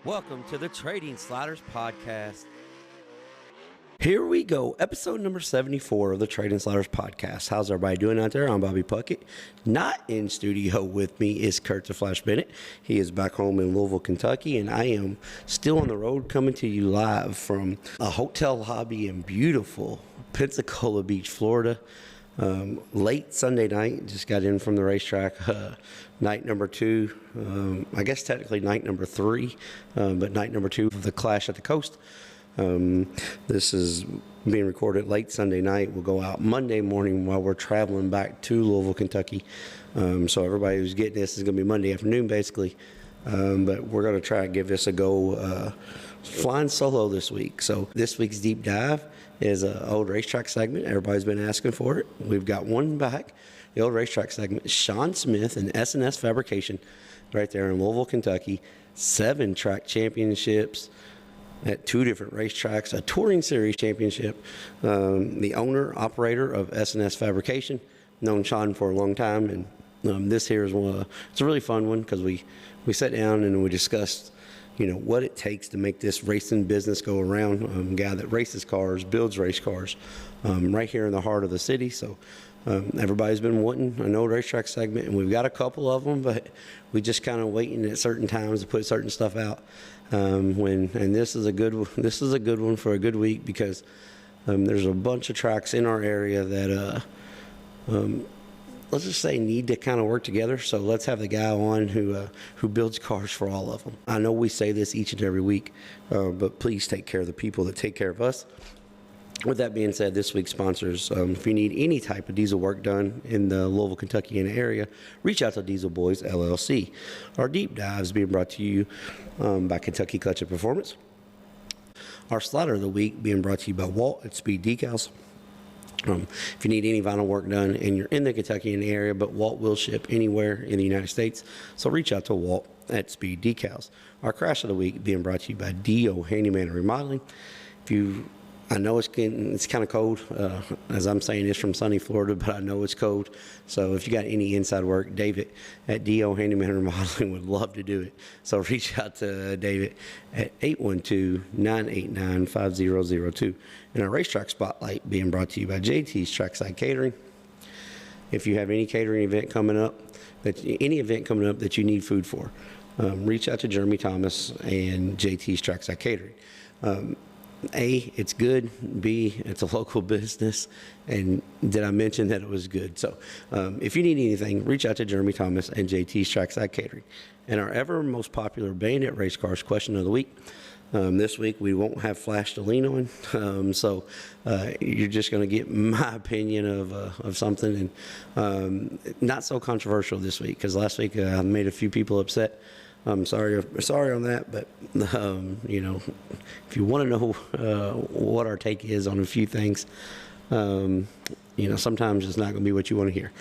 Welcome to the Trading Sliders Podcast. Here we go, episode number 74 of the Trading Sliders Podcast. How's everybody doing out there? I'm Bobby Puckett. Not in studio with me is Kurt the Flash Bennett. He is back home in Louisville, Kentucky, and I am still on the road coming to you live from a hotel lobby in beautiful Pensacola Beach, Florida. Late Sunday night, just got in from the racetrack, night number 2, I guess technically night number 3, but night number 2 of the Clash at the Coast. This is being recorded late Sunday night. We'll go out Monday morning while we're traveling back to Louisville, Kentucky. So everybody who's getting this is going to be Monday afternoon basically, but we're going to try to give this a go, flying solo this week. So this week's deep dive is an old racetrack segment. Everybody's been asking for it. We've got one back. The old racetrack segment, Shawn Smith and S&S Fabrication right there in Louisville, Kentucky. 7 track championships at 2 different racetracks, a touring series championship. The owner, operator of S&S Fabrication, known Shawn for a long time, and this here is it's a really fun one because we sat down and we discussed what it takes to make this racing business go around. A guy that races cars, builds race cars, right here in the heart of the city. So everybody's been wanting an old racetrack segment, and we've got a couple of them, but we just kind of waiting at certain times to put certain stuff out. And this is a good one for a good week because there's a bunch of tracks in our area that let's just say need to kind of work together. So let's have the guy on who builds cars for all of them. I know we say this each and every week, but please take care of the people that take care of us. With that being said, this week's sponsors, if you need any type of diesel work done in the Louisville, Kentucky area, reach out to Diesel Boys LLC. Our deep dive is being brought to you by Kentucky Clutch and Performance. Our slider of the week being brought to you by Walt at Speed Decals. If you need any vinyl work done and you're in the Kentucky area, but Walt will ship anywhere in the United States, so reach out to Walt at Speed Decals. Our crash of the week being brought to you by D.O. Handyman and Remodeling. I know it's kind of cold, as I'm saying this from sunny Florida, but I know it's cold. So if you got any inside work, David at D.O. Handyman and Remodeling would love to do it. So reach out to David at 812-989-5002. And our racetrack spotlight being brought to you by JT's Trackside Catering. If you have any catering event coming up, any event coming up that you need food for, reach out to Jeremy Thomas and JT's Trackside Catering. A, it's good. B, it's a local business. And did I mention that it was good? So if you need anything, reach out to Jeremy Thomas and JT's Trackside Catering. And our ever most popular Bandit Race Cars question of the week. This week we won't have Flash to lean on. So you're just going to get my opinion of something. And not so controversial this week because last week I made a few people upset. I'm sorry on that, but if you want to know what our take is on a few things, sometimes it's not going to be what you want to hear.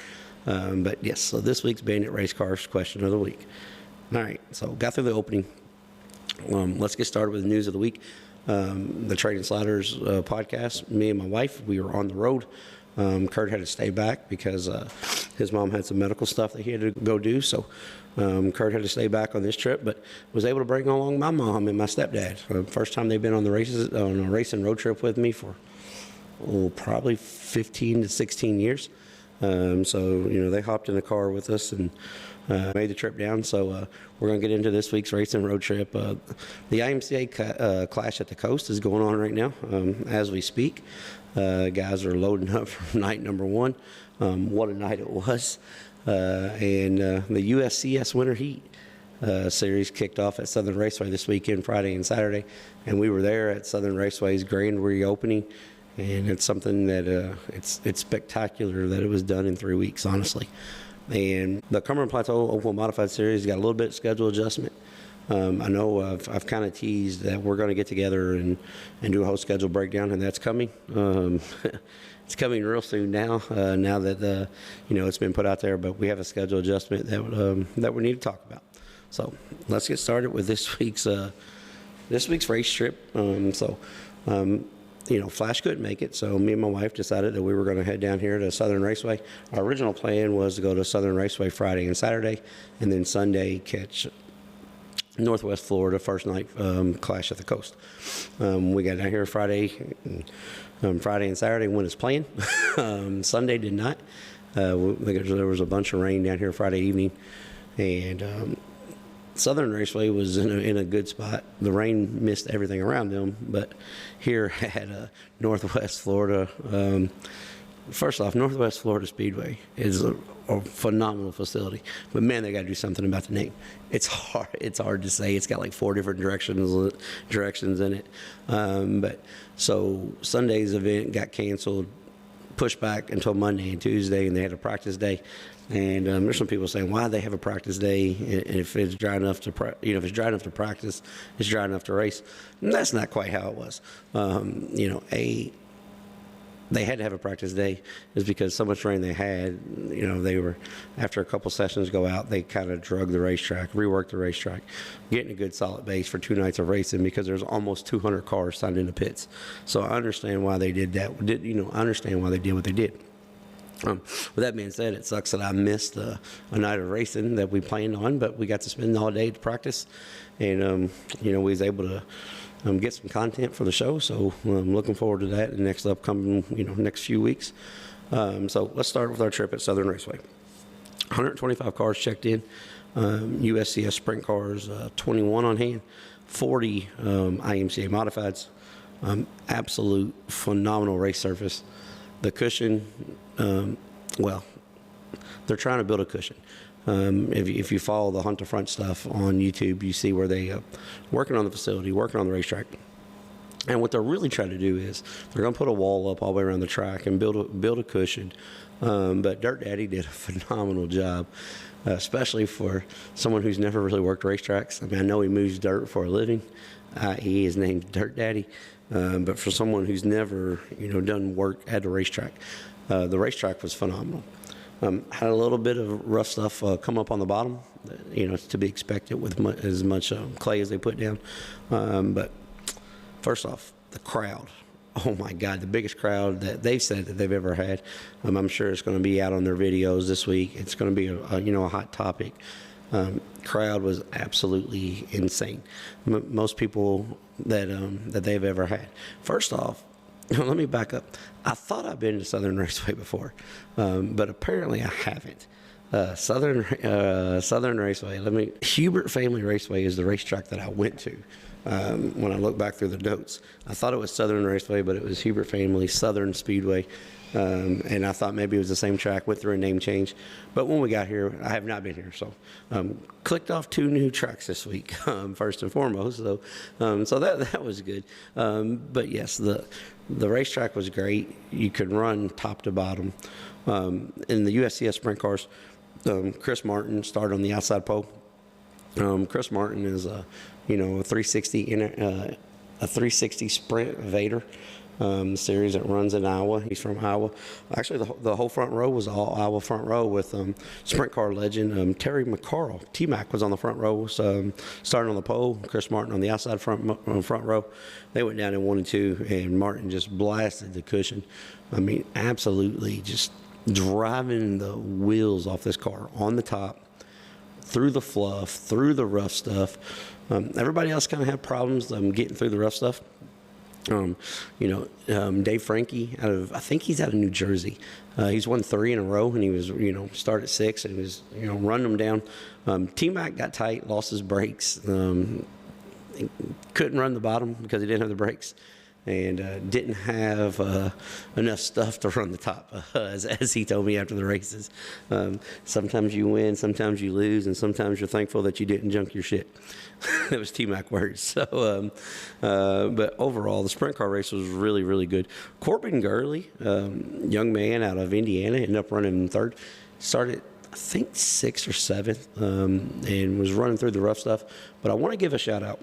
But yes, so this week's Bandit Race Cars question of the week. All right, so got through the opening. Let's get started with the news of the week. The Trading Sliders podcast. Me and my wife, we were on the road. Kurt had to stay back because his mom had some medical stuff that he had to go do. So Kurt had to stay back on this trip, but was able to bring along my mom and my stepdad. First time they've been on a racing road trip with me for probably 15 to 16 years. So they hopped in the car with us and made the trip down. So we're going to get into this week's racing road trip. The IMCA Clash at the Coast is going on right now as we speak. Guys are loading up for night number 1. What a night it was. And the USCS Winter Heat series kicked off at Southern Raceway this weekend, Friday and Saturday. And we were there at Southern Raceway's grand reopening. And it's something that it's spectacular that it was done in 3 weeks, honestly. And the Cumberland Plateau Oval Modified Series got a little bit of schedule adjustment. I know I've kind of teased that we're going to get together and do a whole schedule breakdown, and that's coming. It's coming real soon now. Now that it's been put out there, but we have a schedule adjustment that we need to talk about. So let's get started with this week's race trip. Flash couldn't make it, so me and my wife decided that we were going to head down here to Southern Raceway. Our original plan was to go to Southern Raceway Friday and Saturday, and then Sunday catch Northwest Florida, first night clash at the coast. We got down here Friday and Saturday when it's playing. Sunday did not. There was a bunch of rain down here Friday evening, and Southern Raceway was in a good spot. The rain missed everything around them, but here at Northwest Florida, first off, Northwest Florida Speedway is a phenomenal facility, but man, they got to do something about the name. It's hard to say. It's got like 4 different directions in it. But so Sunday's event got canceled, pushed back until Monday and Tuesday, and they had a practice day. And there's some people saying, why they have a practice day? And if it's dry enough to if it's dry enough to practice, it's dry enough to race. And that's not quite how it was. They had to have a practice day is because so much rain they had. They were, after a couple sessions go out, they kind of drug the racetrack, reworked the racetrack, getting a good solid base for 2 nights of racing because there's almost 200 cars signed in the pits. So I understand why they did that. I understand why they did what they did. With that being said, it sucks that I missed a night of racing that we planned on, but we got to spend the whole day to practice, and we was able to get some content for the show. So I'm looking forward to that in the next upcoming, next few weeks. So let's start with our trip at Southern Raceway. 125 cars checked in, USCS sprint cars, 21 on hand, 40 IMCA modifieds. Absolute phenomenal race surface. The cushion, they're trying to build a cushion. If you follow the Hunt to Front stuff on YouTube, you see where they working on the facility, working on the racetrack. And what they're really trying to do is they're going to put a wall up all the way around the track and build a cushion. But Dirt Daddy did a phenomenal job, especially for someone who's never really worked racetracks. I mean, I know he moves dirt for a living, i.e. his name's Dirt Daddy. But for someone who's never, done work at the racetrack was phenomenal. Had a little bit of rough stuff come up on the bottom, to be expected with as much clay as they put down. But first off, the crowd. Oh my God, the biggest crowd that they've said that they've ever had. I'm sure it's going to be out on their videos this week. It's going to be a hot topic. Crowd was absolutely insane. Most people that they've ever had. First off, let me back up. I thought I'd been to Southern Raceway before, but apparently I haven't. Southern Raceway. Hubert Family Raceway is the racetrack that I went to. When I look back through the notes, I thought it was Southern Raceway, but it was Hubert Family Southern Speedway. And I thought maybe it was the same track, went through a name change. But when we got here, I have not been here. So clicked off 2 new tracks this week, first and foremost. So that was good. But yes, the racetrack was great. You could run top to bottom. In the USCS sprint cars, Chris Martin started on the outside pole. Chris Martin is a 360 sprint Vader. Series that runs in Iowa. He's from Iowa. Actually, the whole front row was all Iowa front row with sprint car legend Terry McCarl. T-Mac was on the front row, starting on the pole. Chris Martin on the outside front row. They went down in 1 and 2, and Martin just blasted the cushion. I mean, absolutely just driving the wheels off this car on the top, through the fluff, through the rough stuff. Everybody else kind of had problems getting through the rough stuff. Dave Frankie I think he's out of New Jersey. He's won 3 in a row, and he was, started 6 and was, running them down. T-Mac got tight, lost his brakes, couldn't run the bottom because he didn't have the brakes, and didn't have enough stuff to run the top, as he told me after the races. Sometimes you win, sometimes you lose, and sometimes you're thankful that you didn't junk your shit. That was T-Mac words. So, but overall, the sprint car race was really, really good. Corbin Gurley, young man out of Indiana, ended up running 3rd. Started, I think, 6th or 7th, and was running through the rough stuff. But I want to give a shout out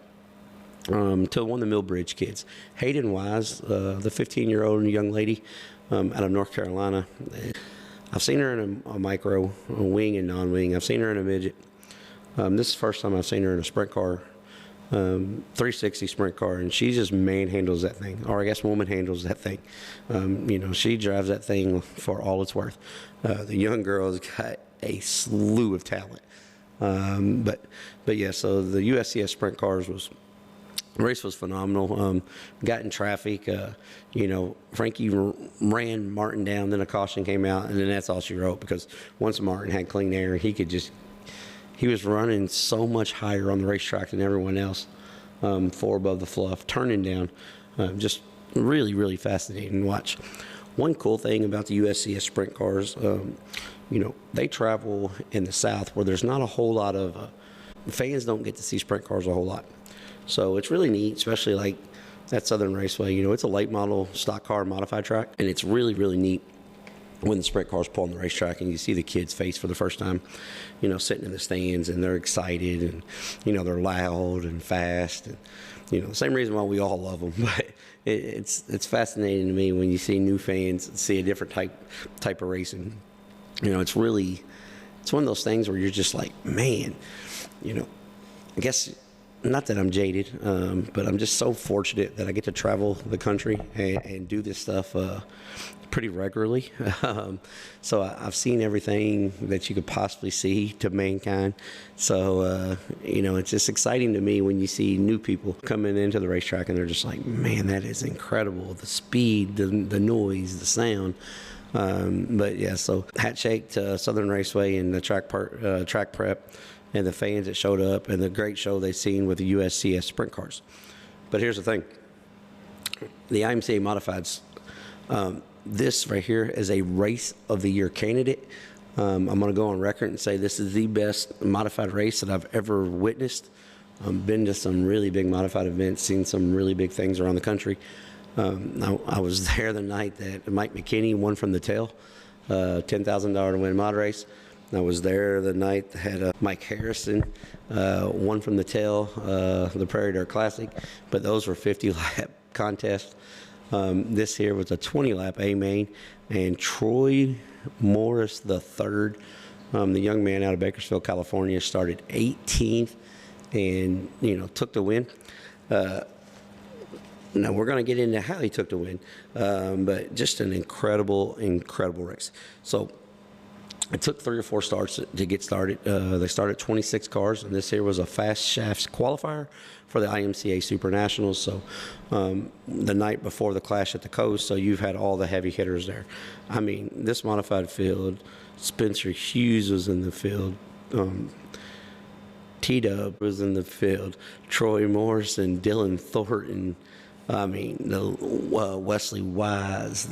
to one of the Millbridge kids, Hayden Wise, the 15-year-old young lady out of North Carolina. I've seen her in a micro, a wing and non-wing. I've seen her in a midget. This is the first time I've seen her in a sprint car, 360 sprint car, and she just manhandles that thing, or I guess woman handles that thing. She drives that thing for all it's worth. The young girl's got a slew of talent. But yeah, so the USCS sprint cars race was phenomenal. Got in traffic. Frankie ran Martin down, then a caution came out, and then that's all she wrote, because once Martin had clean air, he was running so much higher on the racetrack than everyone else, 4 above the fluff, turning down. Just really, really fascinating to watch. One cool thing about the USCS sprint cars, they travel in the South where there's not a whole lot of fans don't get to see sprint cars a whole lot. So it's really neat, especially like that Southern Raceway. It's a late model stock car modified track, and it's really, really neat when the sprint cars pull on the racetrack and you see the kids' face for the first time, sitting in the stands, and they're excited, and they're loud and fast, and the same reason why we all love them. But it's fascinating to me when you see new fans see a different type of racing. It's one of those things where you're just like, man, I guess. Not that I'm jaded, but I'm just so fortunate that I get to travel the country and do this stuff pretty regularly. So I've seen everything that you could possibly see to mankind. So, it's just exciting to me when you see new people coming into the racetrack and they're just like, man, that is incredible. The speed, the noise, the sound. But yeah, so hat shake to Southern Raceway and the track prep, and the fans that showed up, and the great show they've seen with the USCS sprint cars. But here's the thing. The IMCA Modifieds, this right here is a Race of the Year candidate. I'm going to go on record and say this is the best modified race that I've ever witnessed. Been to some really big modified events, seen some really big things around the country. I was there the night that Mike McKinney won from the tail, $10,000 to win mod race. I was there the night that Mike Harrison won from the tail, the Prairie Dirt Classic, but those were 50-lap contests. This here was a 20-lap A-main, and Troy Morris III, the young man out of Bakersfield, California, started 18th and, took the win. Now, we're going to get into how he took the win, but just an incredible, incredible race. So it took 3 or 4 starts to get started. They started 26 cars, and this here was a fast shafts qualifier for the IMCA Super Nationals. So the night before the clash at the coast, so you've had all the heavy hitters there. I mean, this modified field, Spencer Hughes was in the field. T-Dub was in the field. Troy Morrison, Dylan Thornton, Wesley Wise,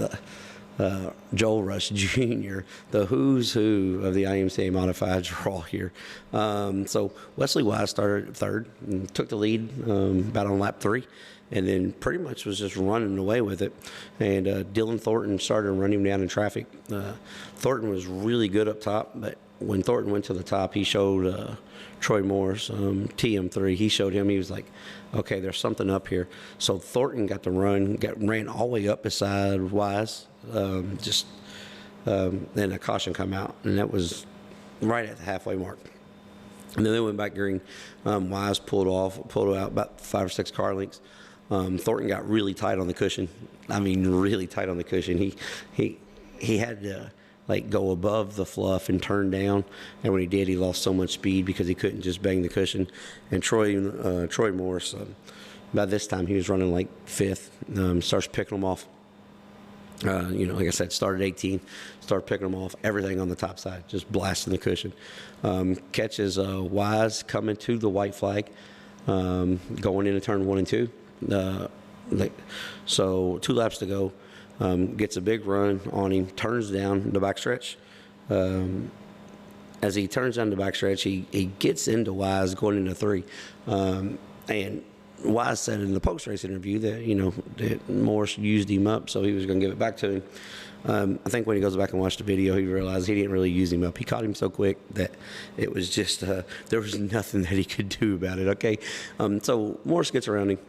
Joel Rush Jr., the who's who of the IMCA Modifieds are all here. So Wesley Wise started 3rd and took the lead about on lap 3, and then pretty much was just running away with it. And Dylan Thornton started running down in traffic. Thornton was really good up top, but when Thornton went to the top, he showed Troy Morris, TM3, he showed him, he was like, okay, there's something up here. So Thornton got to ran all the way up beside Wise. Then a caution come out, and that was right at the halfway mark. And then they went back green. Wise pulled out about 5 or 6 car lengths. Thornton got really tight on the cushion. Really tight on the cushion. He had to go above the fluff and turn down, and when he did, he lost so much speed because he couldn't just bang the cushion. And Troy Morris, by this time he was running 5th. Starts picking them off. Like I said, started 18, started picking them off, everything on the top side, just blasting the cushion. Catches Wise coming to the white flag, going into turn 1 and 2. So 2 laps to go. Gets a big run on him, turns down the backstretch. As he turns down the backstretch, he gets into Wise going into 3. And Wise said in the post-race interview that, that Morris used him up, so he was going to give it back to him. I think when he goes back and watched the video, he realized he didn't really use him up. He caught him so quick that it was just, there was nothing that he could do about it, okay? So Morris gets around him.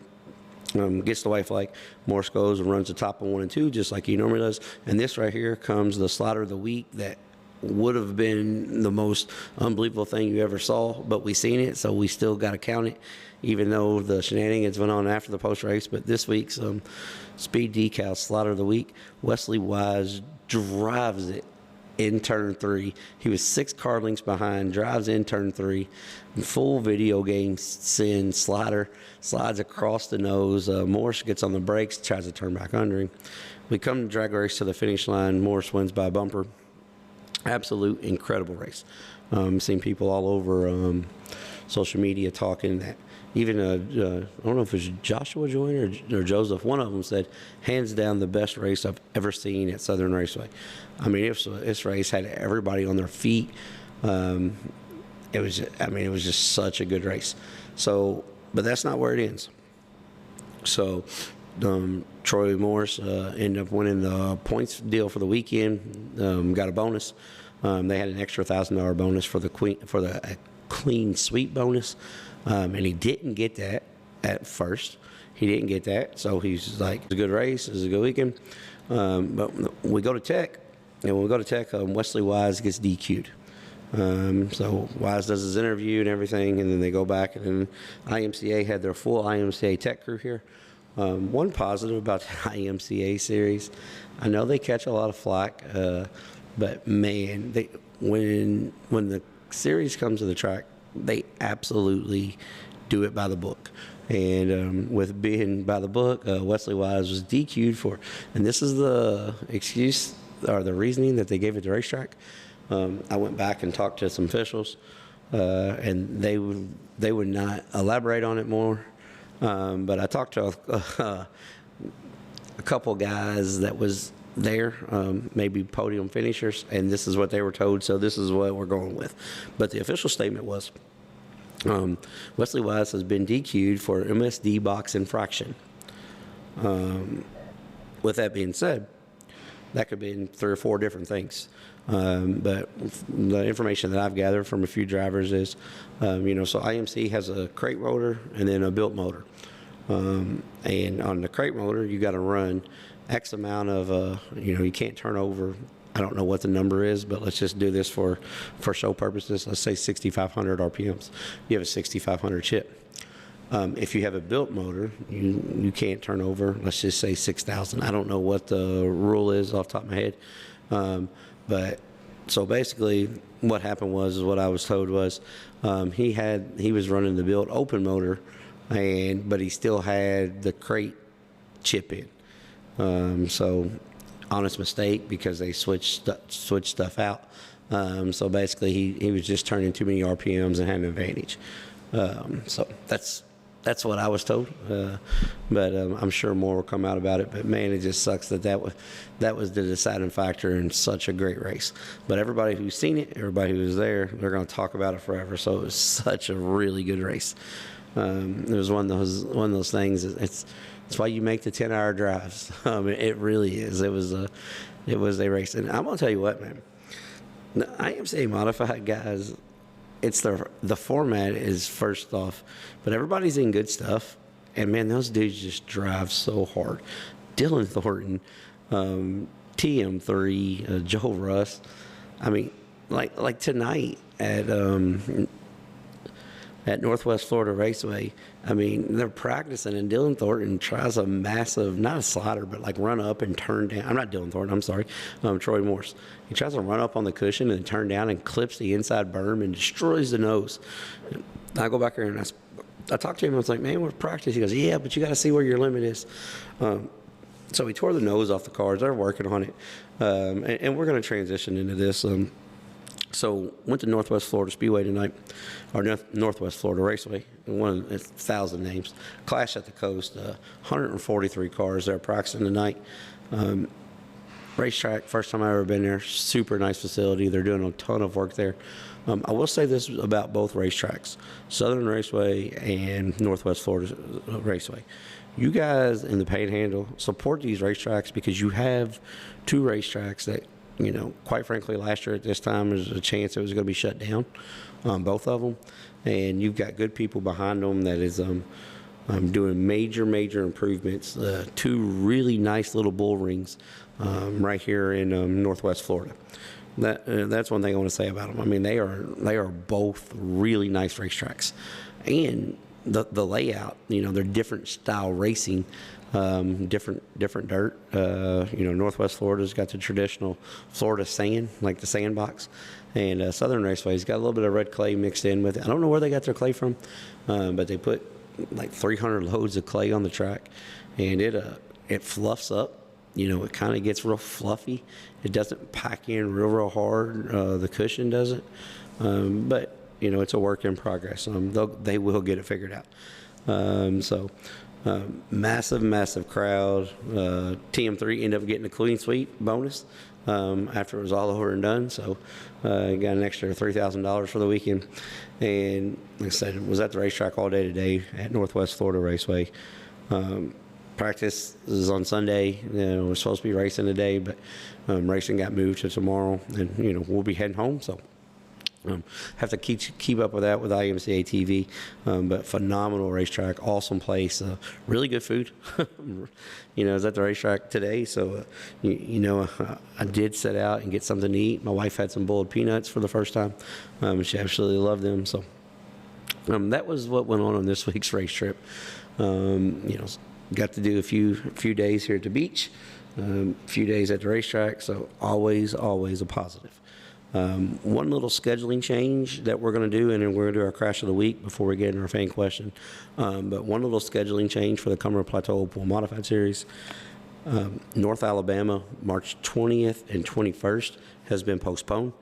Gets the white flag. Morris goes and runs the top of 1 and 2 just like he normally does. And this right here comes the slaughter of the week that would have been the most unbelievable thing you ever saw, but we seen it, so we still got to count it, even though the shenanigans went on after the post race. But this week's speed decal slaughter of the week, Wesley Wise drives it in turn 3. He was 6 car lengths behind, drives in turn 3, full video game sin, slider, slides across the nose. Morse gets on the brakes, tries to turn back under him. We come to drag race to the finish line. Morse wins by a bumper. Absolute incredible race. Seen people all over social media talking that. Even, I don't know if it was Joshua Joyner or Joseph, one of them said, hands down the best race I've ever seen at Southern Raceway. I mean, this race had everybody on their feet. It was just such a good race. So, but that's not where it ends. So, Troy Morse ended up winning the points deal for the weekend, got a bonus. They had an extra $1,000 bonus for the clean sweep bonus. And he didn't get that at first. He didn't get that. So he's like, it's a good race. It's a good weekend. But we go to Tech. And when we go to Tech, Wesley Wise gets DQ'd. So Wise does his interview and everything. And then they go back. And then IMCA had their full IMCA Tech crew here. One positive about the IMCA series, I know they catch a lot of flack. But, man, when the series comes to the track, they absolutely do it by the book. And with being by the book, Wesley Wise was DQ'd for, and this is the excuse or the reasoning that they gave at the racetrack. I went back and talked to some officials, and they would not elaborate on it more. But I talked to a couple guys that was there, maybe podium finishers, and this is what they were told, so this is what we're going with. But the official statement was, Wesley Wise has been DQ'd for MSD box infraction. With that being said, that could be 3 or 4 different things. But the information that I've gathered from a few drivers is, so IMC has a crate motor and then a built motor. And on the crate motor, you got to run X amount of, you can't turn over, I don't know what the number is, but let's just do this for show purposes. Let's say 6,500 RPMs. You have a 6,500 chip. If you have a built motor, you can't turn over, let's just say 6,000. I don't know what the rule is off the top of my head. But so basically what happened was what I was told was he was running the built open motor, but he still had the crate chip in. So honest mistake because they switched stuff out. So basically he was just turning too many RPMs and had an advantage. So that's what I was told. But I'm sure more will come out about it. But man, it just sucks that was the deciding factor in such a great race. But everybody who's seen it, everybody who was there, they're going to talk about it forever. So it was such a really good race. It was one of those things. It's why you make the 10-hour drives. It really is. It was a race, and I'm gonna tell you what, man. The IMCA modified guys, it's the format is first off, but everybody's in good stuff, and man, those dudes just drive so hard. Dylan Thornton, TM3, Joe Russ. I mean, like tonight at Northwest Florida Raceway, I mean, they're practicing, and Dylan Thornton tries a massive, not a slider, but like run up and turn down. I'm not Dylan Thornton, I'm sorry, Troy Morse. He tries to run up on the cushion and turn down and clips the inside berm and destroys the nose. I go back there and I talked to him. I was like, man, we're practicing. He goes, yeah, but you got to see where your limit is. So he tore the nose off the cars. They're working on it. And we're going to transition into this. So went to Northwest Florida Speedway tonight, or Northwest Florida Raceway, one of 1,000 names. Clash at the Coast, 143 cars there practicing tonight. Racetrack, first time I've ever been there, super nice facility. They're doing a ton of work there. I will say this about both racetracks, Southern Raceway and Northwest Florida Raceway. You guys in the Panhandle support these racetracks because you have 2 racetracks that, quite frankly, last year at this time, there's a chance it was going to be shut down, both of them. And you've got good people behind them that is doing major improvements. 2 really nice little bull rings right here in Northwest Florida. That's one thing I want to say about them. I mean, they are both really nice racetracks. And the layout, they're different style racing. different dirt. Northwest Florida's got the traditional Florida sand, like the sandbox, and Southern Raceway's got a little bit of red clay mixed in with it. I don't know where they got their clay from, but they put like 300 loads of clay on the track, and it fluffs up. It kind of gets real fluffy. It doesn't pack in real hard. The cushion doesn't, but it's a work in progress. They will get it figured out. Massive crowd. TM3 ended up getting a clean sweep bonus after it was all over and done. So got an extra $3,000 for the weekend. And like I said, was at the racetrack all day today at Northwest Florida Raceway. Practice is on Sunday. We're supposed to be racing today, but racing got moved to tomorrow, and we'll be heading home. So have to keep up with that with IMCA TV, but phenomenal racetrack, awesome place, really good food. I was at the racetrack today, so I did set out and get something to eat. My wife had some boiled peanuts for the first time. She absolutely loved them. So that was what went on this week's race trip. Got to do a few days here at the beach, a few days at the racetrack, so always a positive. One little scheduling change that we're going to do, and then we're going to do our crash of the week before we get into our fan question. But one little scheduling change for the Cumberland Plateau Pool Modified Series. North Alabama, March 20th and 21st has been postponed.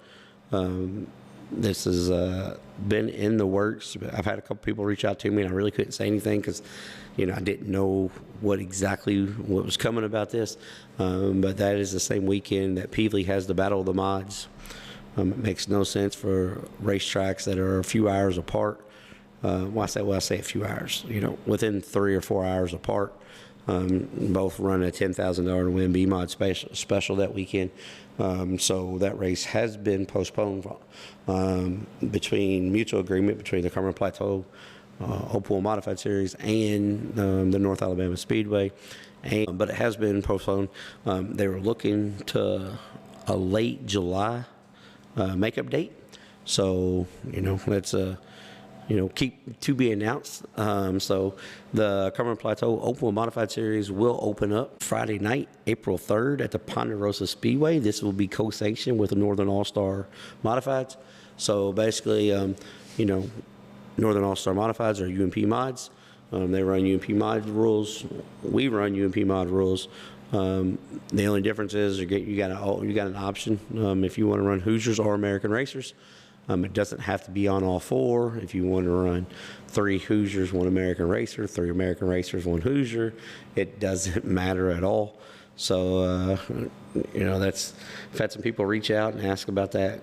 This has been in the works. I've had a couple people reach out to me, and I really couldn't say anything because, I didn't know what was coming about this. But that is the same weekend that Peevely has the Battle of the Mods. It makes no sense for racetracks that are a few hours apart. I say a few hours. Within 3 or 4 hours apart. Both run a $10,000 to win B-Mod special that weekend. So that race has been postponed between mutual agreement between the Cumberland Plateau Pool Modified Series and the North Alabama Speedway. But it has been postponed. They were looking to a late July makeup date. So, that's keep to be announced. So the Cumberland Plateau Open Modified Series will open up Friday night, April 3rd at the Ponderosa Speedway. This will be co-sanctioned with the Northern All-Star Modifieds. So basically, Northern All-Star Modifieds are UMP mods. They run UMP mod rules. We run UMP mod rules. The only difference is you got an option if you want to run Hoosiers or American Racers. It doesn't have to be on all four. If you want to run 3 Hoosiers, 1 American Racer, 3 American Racers, 1 Hoosier, it doesn't matter at all. So, I've had some people reach out and ask about that.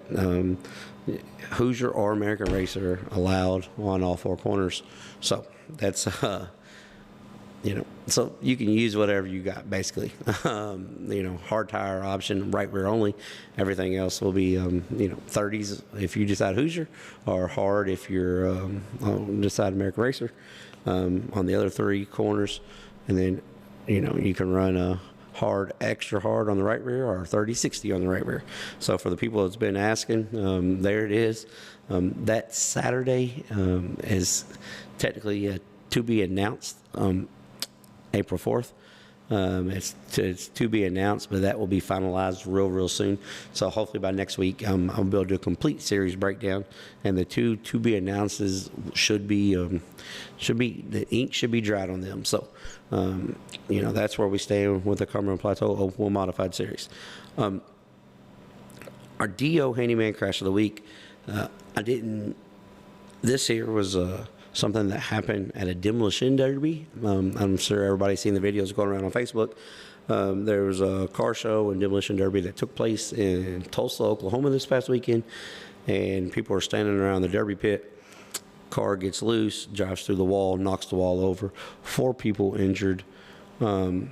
Hoosier or American Racer allowed on all 4 corners. So that's, so you can use whatever you got, basically. Hard tire option, right rear only. Everything else will be, 30s if you decide Hoosier, or hard if you're decide American Racer on the other 3 corners. And then, you can run a hard, extra hard on the right rear, or 30-60 on the right rear. So for the people that's been asking, there it is. That Saturday is technically to be announced. April 4th. It's to be announced, but that will be finalized real soon. So hopefully by next week, I'll be able to do a complete series breakdown, and the two to be announced should be the ink should be dried on them. So that's where we stay with the Cumberland Plateau Open Modified Series. Our DO Handyman Crash of the Week. This year was something that happened at a demolition derby. I'm sure everybody's seen the videos going around on Facebook. There was a car show and demolition derby that took place in Tulsa, Oklahoma this past weekend, and people are standing around the derby pit. Car gets loose, drives through the wall, knocks the wall over. 4 people injured. None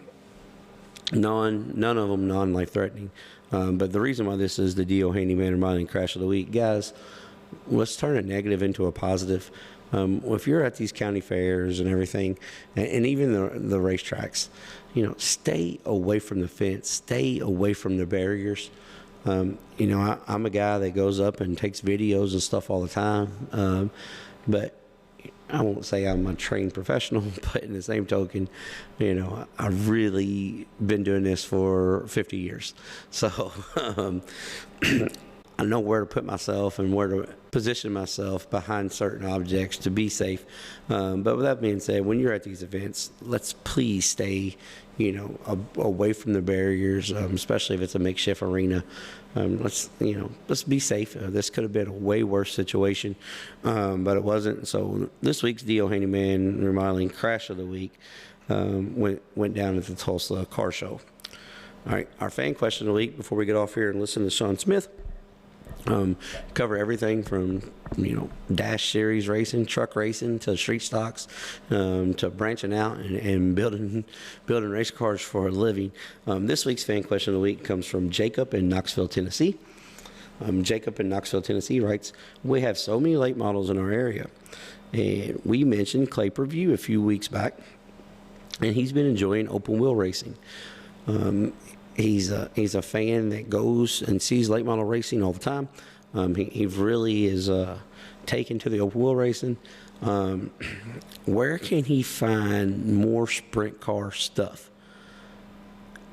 of them non-life-threatening. But the reason why this is the DO Handyman or Mining Crash of the Week, guys, let's turn a negative into a positive. If you're at these county fairs and everything, and even the racetracks, stay away from the fence, stay away from the barriers. I'm a guy that goes up and takes videos and stuff all the time, but I won't say I'm a trained professional, but in the same token, I've really been doing this for 50 years. So I know where to put myself and where to position myself behind certain objects to be safe. But with that being said, when you're at these events, let's please stay, away from the barriers, especially if it's a makeshift arena. Let's be safe. This could have been a way worse situation, but it wasn't. So this week's DO Handyman Remodeling Crash of the Week went down at the Tulsa Car Show. All right, our fan question of the week before we get off here and listen to Shawn Smith. Cover everything from dash series racing, truck racing, to street stocks, to branching out and building race cars for a living. This week's fan question of the week comes from Jacob in Knoxville, Tennessee. Jacob in Knoxville, Tennessee writes, "We have so many late models in our area, and we mentioned Clay Purview a few weeks back, and he's been enjoying open wheel racing. He's a fan that goes and sees late model racing all the time. He really is taken to the open wheel racing. Where can he find more sprint car stuff?"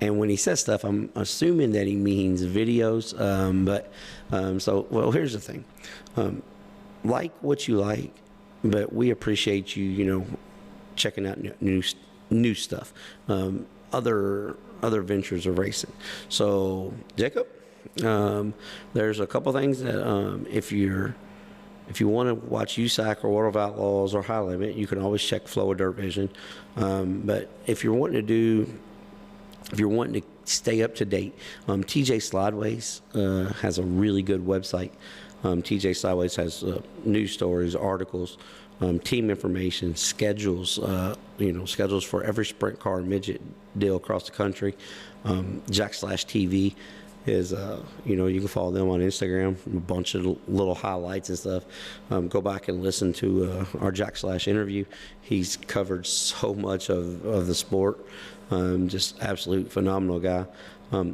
And when he says stuff, I'm assuming that he means videos. Here's the thing. Like what you like, but we appreciate you, checking out new stuff. Other ventures of racing. So, Jacob, there's a couple things that if you want to watch USAC or World of Outlaws or High Limit, you can always check Flow of Dirt Vision. But if you're wanting to stay up to date, TJ Slideways has a really good website. TJ Slideways has news stories, articles, team information, schedules, schedules for every sprint car and midget deal across the country. Jack/TV is, you can follow them on Instagram, a bunch of little highlights and stuff. Go back and listen to our Jack/ interview. He's covered so much of the sport. Just absolute phenomenal guy.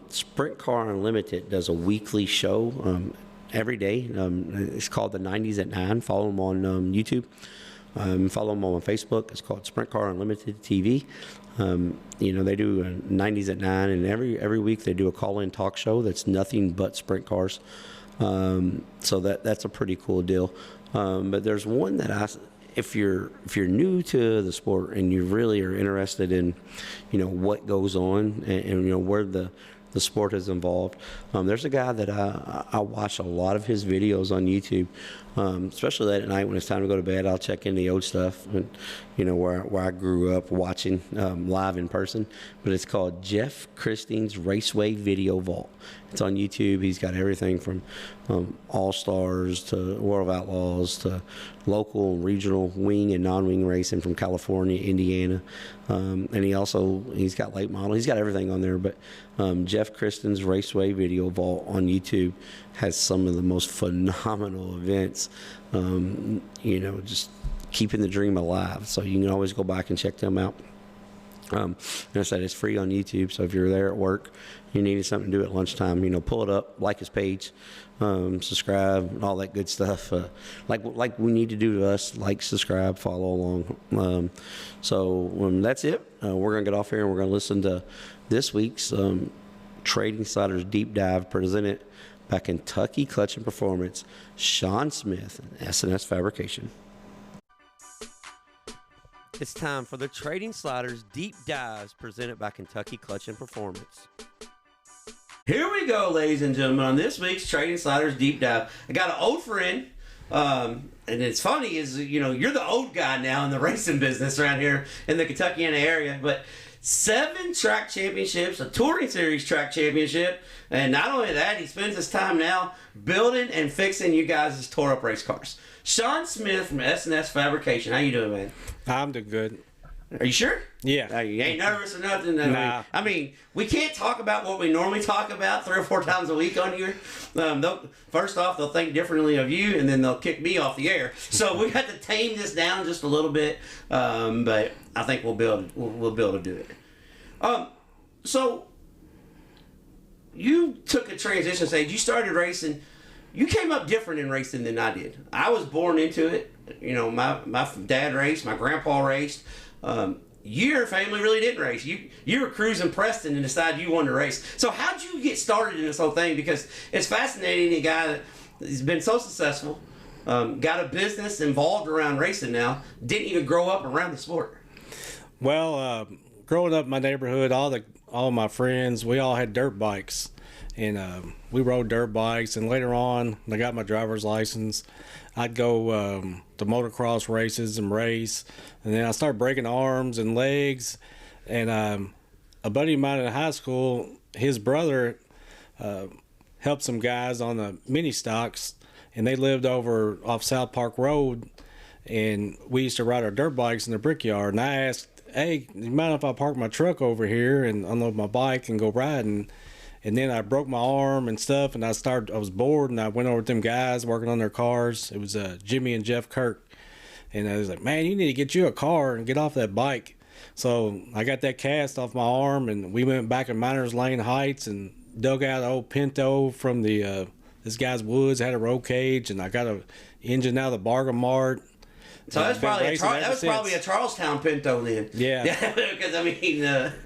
Sprint Car Unlimited does a weekly show every day. It's called the 90s at 9. Follow them on YouTube. Follow them on Facebook. It's called Sprint Car Unlimited TV. They do 90s at 9, and every week they do a call-in talk show that's nothing but sprint cars. So that's a pretty cool deal. But there's one that if you're new to the sport and you really are interested in, what goes on and where the sport has involved. There's a guy that I watch a lot of his videos on YouTube, especially late at night when it's time to go to bed. I'll check in the old stuff, and where I grew up watching live in person. But it's called Jeff Christine's Raceway Video Vault. It's on YouTube. He's got everything from All Stars to World of Outlaws to local and regional wing and non-wing racing from California, Indiana, and he's got late model. He's got everything on there. But Jeff Christine's Raceway Video Vault on YouTube has some of the most phenomenal events. Just keeping the dream alive. So you can always go back and check them out. And I said it's free on YouTube, so if you're there at work, you needed something to do at lunchtime, pull it up, like his page, subscribe, all that good stuff. Like we need to do to us, like, subscribe, follow along. That's it. We're gonna get off here and we're gonna listen to this week's Trading Sliders Deep Dive presented by Kentucky Clutch and Performance, Shawn Smith, and S&S Fabrication. It's time for the Trading Sliders Deep Dives presented by Kentucky Clutch and Performance. Here we go, ladies and gentlemen, on this week's Trading Sliders Deep Dive. I got an old friend, and it's funny is, you're the old guy now in the racing business around here in the Kentuckiana area, but 7 track championships, a touring series track championship, and not only that, he spends his time now building and fixing you guys' tore up race cars. Shawn Smith from S&S Fabrication. How you doing, man? I'm doing good. Are you sure? Yeah. You ain't nervous or nothing? Nah. I mean, we can't talk about what we normally talk about 3 or 4 times a week on here. First off, they'll think differently of you, and then they'll kick me off the air. So we got to tame this down just a little bit, but I think we'll be able to do it. So you took a transition stage. You started racing. You came up different in racing than I did. I was born into it. my dad raced, my grandpa raced. Your family really didn't race. You were cruising Preston and decided you wanted to race. So how'd you get started in this whole thing? Because it's fascinating. A guy that has been so successful, got a business involved around racing now, didn't even grow up around the sport. Well, growing up in my neighborhood, all my friends, we all had dirt bikes, and we rode dirt bikes. And later on, I got my driver's license. I'd go to motocross races and race, and then I started breaking arms and legs. And a buddy of mine in high school, his brother helped some guys on the mini stocks, and they lived over off South Park Road, and we used to ride our dirt bikes in the brickyard. And I asked, hey, you mind if I park my truck over here and unload my bike and go riding? And then I broke my arm and stuff, and I was bored, and I went over to them guys working on their cars. It was Jimmy and Jeff Kirk. And I was like, man, you need to get you a car and get off that bike. So I got that cast off my arm, and we went back in Miners Lane Heights and dug out an old Pinto from this guy's woods, had a roll cage, and I got an engine out of the Bargain Mart. So that was probably a Charlestown Pinto then. Yeah. Because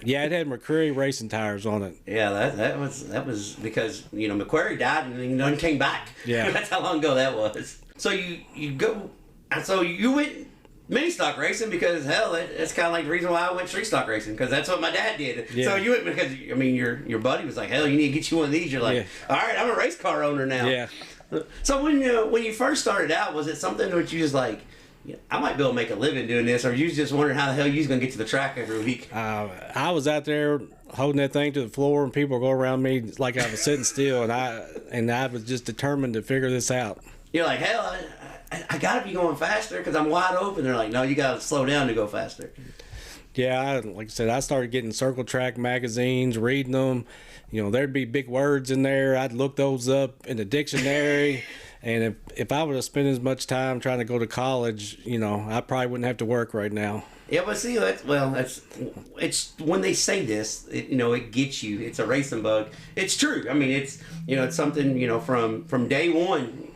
yeah, it had McCreary racing tires on it. Yeah, that was because McQuarrie died and then came back. Yeah. That's how long ago that was. So you went mini stock racing because hell, that's kind of like the reason why I went street stock racing, because that's what my dad did. Yeah. So you went because your buddy was like, hell, you need to get you one of these. You're like, all right, I'm a race car owner now. Yeah. So when you first started out, was it something that you just like, I might be able to make a living doing this, or you just wondering how the hell you was going to get to the track every week? I was out there holding that thing to the floor, and people would go around me like I was sitting still, and I was just determined to figure this out. You're like, hell, I got to be going faster because I'm wide open. They're like, no, you got to slow down to go faster. Yeah, like I said, I started getting Circle Track magazines, reading them. There'd be big words in there. I'd look those up in the dictionary. And if I would have spent as much time trying to go to college, I probably wouldn't have to work right now. Yeah, but see, it's when they say this, it gets you. It's a racing bug. It's true. I mean, it's something, from day one.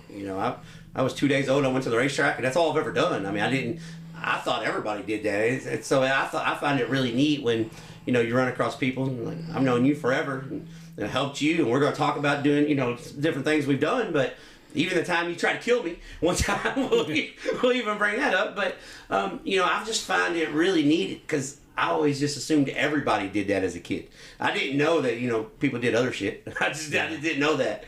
I was 2 days old. I went to the racetrack, and that's all I've ever done. I mean, I thought everybody did that. So I find it really neat when, you run across people and like, I've known you forever and it helped you, and we're going to talk about doing, different things we've done, but even the time you try to kill me one time, we'll even bring that up. But, I just find it really neat because I always just assumed everybody did that as a kid. I didn't know that, people did other shit. I just didn't know that.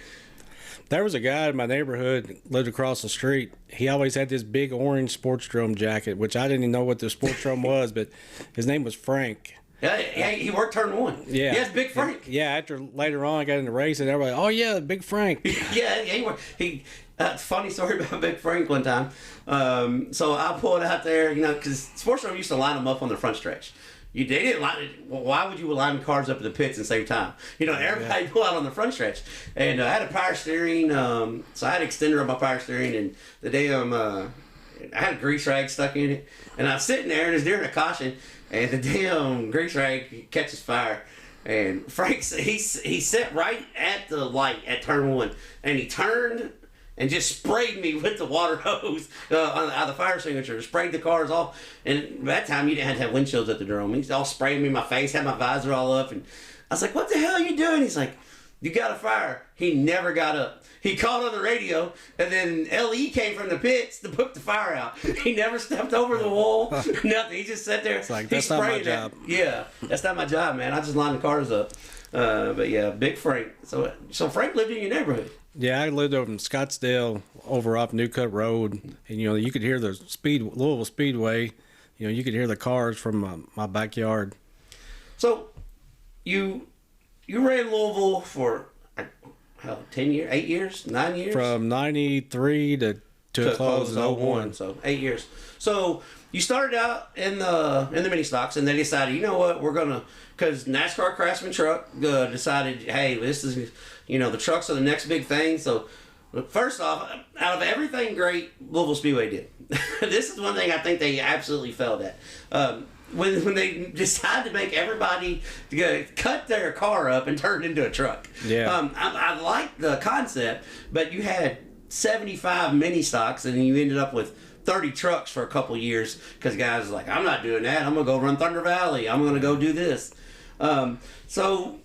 There was a guy in my neighborhood, lived across the street. He always had this big orange sports drum jacket, which I didn't even know what the sports drum was, but his name was Frank. Yeah, he worked turn one. Yeah. Yes, Big Frank. Yeah, after later on I got into racing, everybody, oh yeah, Big Frank. he funny story about Big Frank one time. So I pulled out there, because sports drum used to line them up on the front stretch. They didn't line it. Well, why would you line cars up in the pits and save time? Everybody pull out on the front stretch. And I had a power steering, so I had an extender on my power steering, and the damn, I had a grease rag stuck in it. And I was sitting there, and it's during a caution, and the damn grease rag catches fire. And Frank, he sat right at the light at turn one, and he turned and just sprayed me with the water hose out of the fire extinguisher, sprayed the cars off. And at that time, you didn't have to have windshields at the drum. He's all spraying me in my face, had my visor all up. And I was like, what the hell are you doing? He's like, you got a fire. He never got up. He called on the radio, and then LE came from the pits to put the fire out. He never stepped over the wall, nothing. He just sat there. It's like, that's not my job. Yeah, that's not my job, man. I just line the cars up. But yeah, Big Frank. So Frank lived in your neighborhood. Yeah, I lived over in Scottsdale, over off New Cut Road, and you could hear the Louisville Speedway. You could hear the cars from my backyard. So, you ran Louisville for 10 years, 8 years, 9 years? From 93 to close in 01. So 8 years. So you started out in the mini stocks, and they decided, you know what, we're gonna, because NASCAR Craftsman Truck decided, hey, this is, the trucks are the next big thing. So first off, out of everything great Louisville Speedway did, this is one thing I think they absolutely failed at. When they decided to make everybody cut their car up and turn it into a truck. Yeah. I like the concept, but you had 75 mini stocks, and you ended up with 30 trucks for a couple years because guys was like, I'm not doing that. I'm going to go run Thunder Valley. I'm going to go do this. So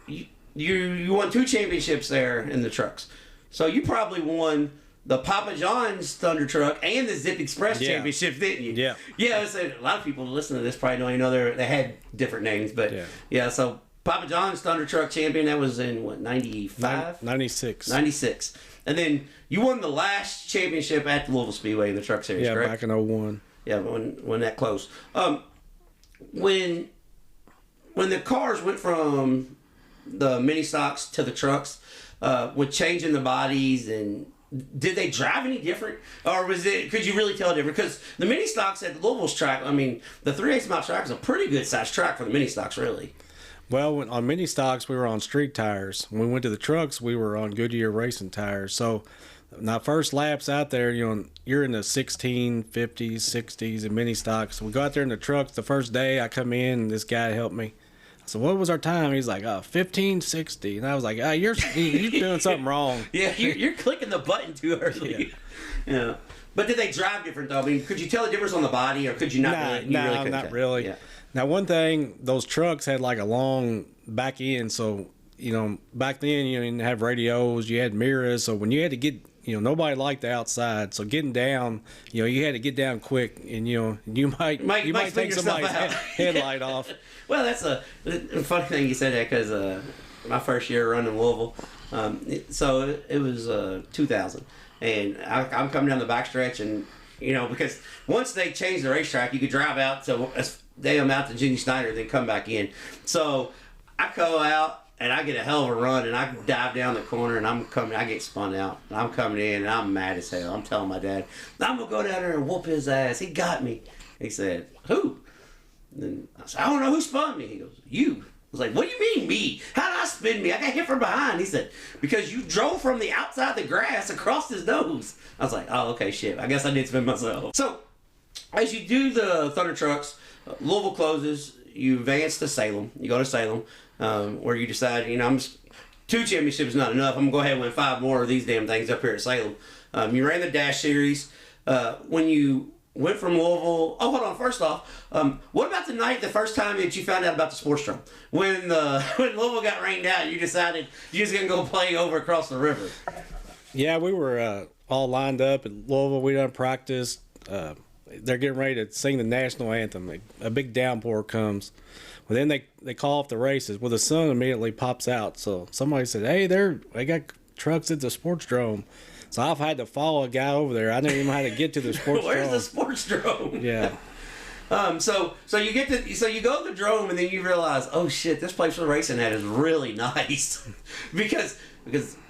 you won 2 championships there in the trucks. So you probably won the Papa John's Thunder Truck and the Zip Express championships, didn't you? Yeah. Yeah, so a lot of people listening to this probably don't even know they had different names. But yeah, so Papa John's Thunder Truck champion, that was in what, 95? 96. 96. And then you won the last championship at the Louisville Speedway in the Truck Series, correct? Back in 01. Yeah, when that closed. When the cars went from the mini stocks to the trucks, with changing the bodies, and did they drive any different, or could you really tell different? Because the mini stocks at Louisville's track, I mean, the 3/8 mile track is a pretty good sized track for the mini stocks, really. Well, on mini stocks, we were on street tires. When we went to the trucks, we were on Goodyear racing tires. So, my first laps out there, you're in the 16, 50s, 60s, and mini stocks. We go out there in the trucks. The first day I come in, and this guy helped me. So what was our time? He's like, 15:60, and I was like, you're doing something wrong. Yeah, you're clicking the button too early. Yeah. But did they drive different though? I mean, could you tell the difference on the body, or could you not? No, not really. Yeah. Now, one thing, those trucks had like a long back end, so back then you didn't have radios, you had mirrors, so when you had to get, nobody liked the outside, so getting down, you had to get down quick, and you might take somebody's headlight off. Well, that's a funny thing you said that, because my first year running Louisville, so it was 2000, and I'm coming down the backstretch, and because once they changed the racetrack, you could drive out to Dale out to Jenny Snyder, then come back in. So I go out and I get a hell of a run, and I dive down the corner, and I get spun out, and I'm coming in, and I'm mad as hell. I'm telling my dad, I'm gonna go down there and whoop his ass. He got me. He said, who? And I said, I don't know who spun me. He goes, you. I was like, what do you mean me? How did I spin me? I got hit from behind. He said, because you drove from the outside the grass across his nose. I was like, oh, okay, shit. I guess I did spin myself. So as you do the Thunder Trucks, Louisville closes, you advance to Salem. You go to Salem, where you decide, 2 championships is not enough. I'm going to go ahead and win 5 more of these damn things up here at Salem. You ran the Dash Series. When you went from Louisville, hold on, first off, what about the first time that you found out about the sports drum? When Louisville got rained out, you decided you're just going to go play over across the river. Yeah, we were all lined up at Louisville. We done practiced. They're getting ready to sing the national anthem. A big downpour comes. Well, then they call off the races. Well, the sun immediately pops out. So somebody said, hey, they got trucks at the sports drome. So I've had to follow a guy over there. I didn't even know how to get to the sports drome. Where's the sports drome? Yeah. So you you go to the drome, and then you realize, oh shit, this place for racing at is really nice. because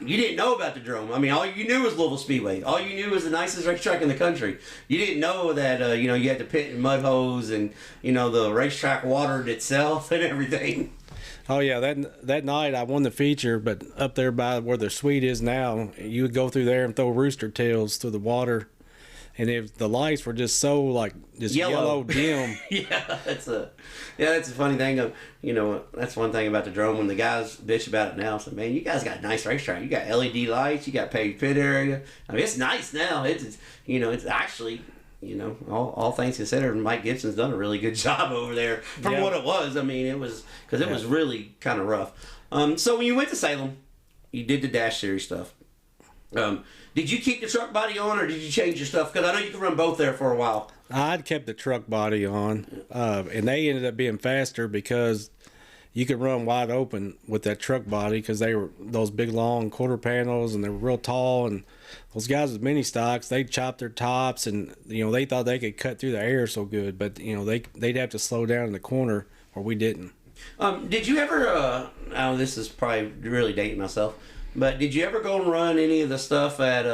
you didn't know about the drome. I mean, all you knew was Louisville Speedway. All you knew was the nicest racetrack in the country. You didn't know that you had the pit and mud hose, and the racetrack watered itself and everything. Oh yeah, that night I won the feature, but up there by where the suite is now, you would go through there and throw rooster tails through the water, and if the lights were just so yellow dim. That's a funny thing. That's one thing about the drone. When the guys bitch about it now, so man, you guys got a nice racetrack. You got LED lights. You got paved pit area. I mean, it's nice now. It's actually. All things considered, Mike Gibson's done a really good job over there from what it was. I mean, it was really kind of rough. So when you went to Salem, you did the Dash Series stuff. Did you keep the truck body on, or did you change your stuff? Because I know you could run both there for a while. I'd kept the truck body on, and they ended up being faster because you could run wide open with that truck body because they were those big long quarter panels, and they were real tall, and those guys with mini stocks, they'd chop their tops, and they thought they could cut through the air so good, but they'd have to slow down in the corner, where we didn't. Did you ever this is probably really dating myself, but did you ever go and run any of the stuff at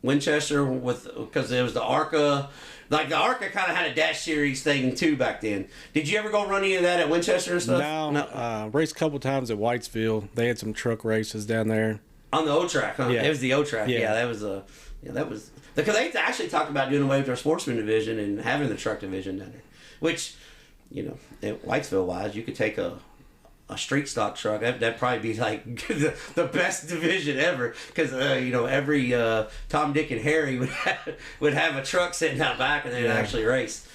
Winchester because there was the ARCA? Like the ARCA kind of had a Dash Series thing too back then. Did you ever go run any of that at Winchester and stuff? No. Raced a couple times at Whitesville. They had some truck races down there. On the O track, huh? Yeah. It was the O track. Yeah, that was because they actually talked about doing away with their sportsman division and having the truck division down there. Which, at Whitesville wise, you could take a a street stock truck, that'd probably be like the best division ever, because every Tom, Dick, and Harry would have a truck sitting out back and they'd actually race.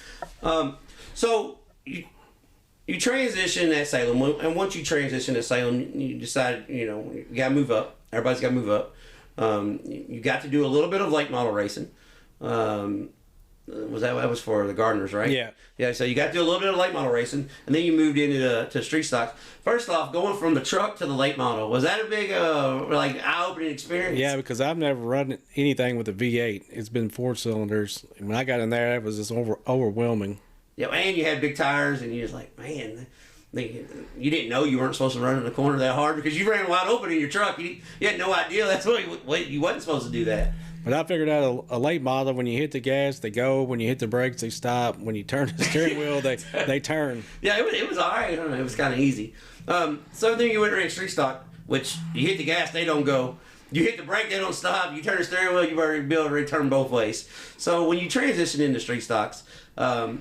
So you transition at Salem, and once you transition at Salem, you decide you gotta move up. Everybody's gotta move up. You got to do a little bit of late model racing. That was for the Gardeners, right? Yeah. So you got to do a little bit of late model racing, and then you moved into to street stocks. First off, going from the truck to the late model, was that a big eye-opening experience? Yeah, because I've never run anything with a V8. It's been 4 cylinders. And when I got in there, it was just overwhelming. Yeah, and you had big tires, and you was like, man, you didn't know you weren't supposed to run in the corner that hard because you ran wide open in your truck. You had no idea that's what you wasn't supposed to do that. But I figured out a late model, when you hit the gas, they go. When you hit the brakes, they stop. When you turn the steering wheel, they turn. Yeah, it was all right. I don't know, it was kind of easy. So then you went and ran street stock, which you hit the gas, they don't go. You hit the brake, they don't stop. You turn the steering wheel, you already be able to return both ways. So when you transition into street stocks, how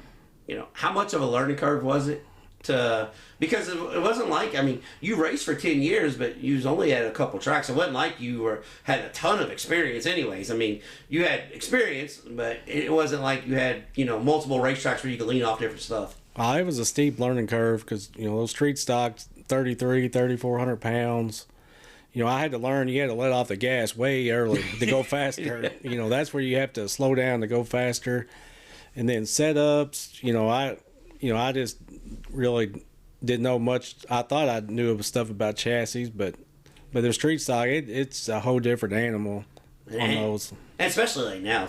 much of a learning curve was it? Because it wasn't like, you raced for 10 years, but you was only at a couple tracks. It wasn't like you had a ton of experience anyways. You had experience, but it wasn't like you had, multiple racetracks where you could lean off different stuff. It was a steep learning curve because, those street stocks, 3,400 pounds. I had to learn you had to let off the gas way early to go faster. That's where you have to slow down to go faster. And then setups, I just really didn't know much. I thought I knew stuff about chassis, but the street stock, it's a whole different animal on those. And especially like now.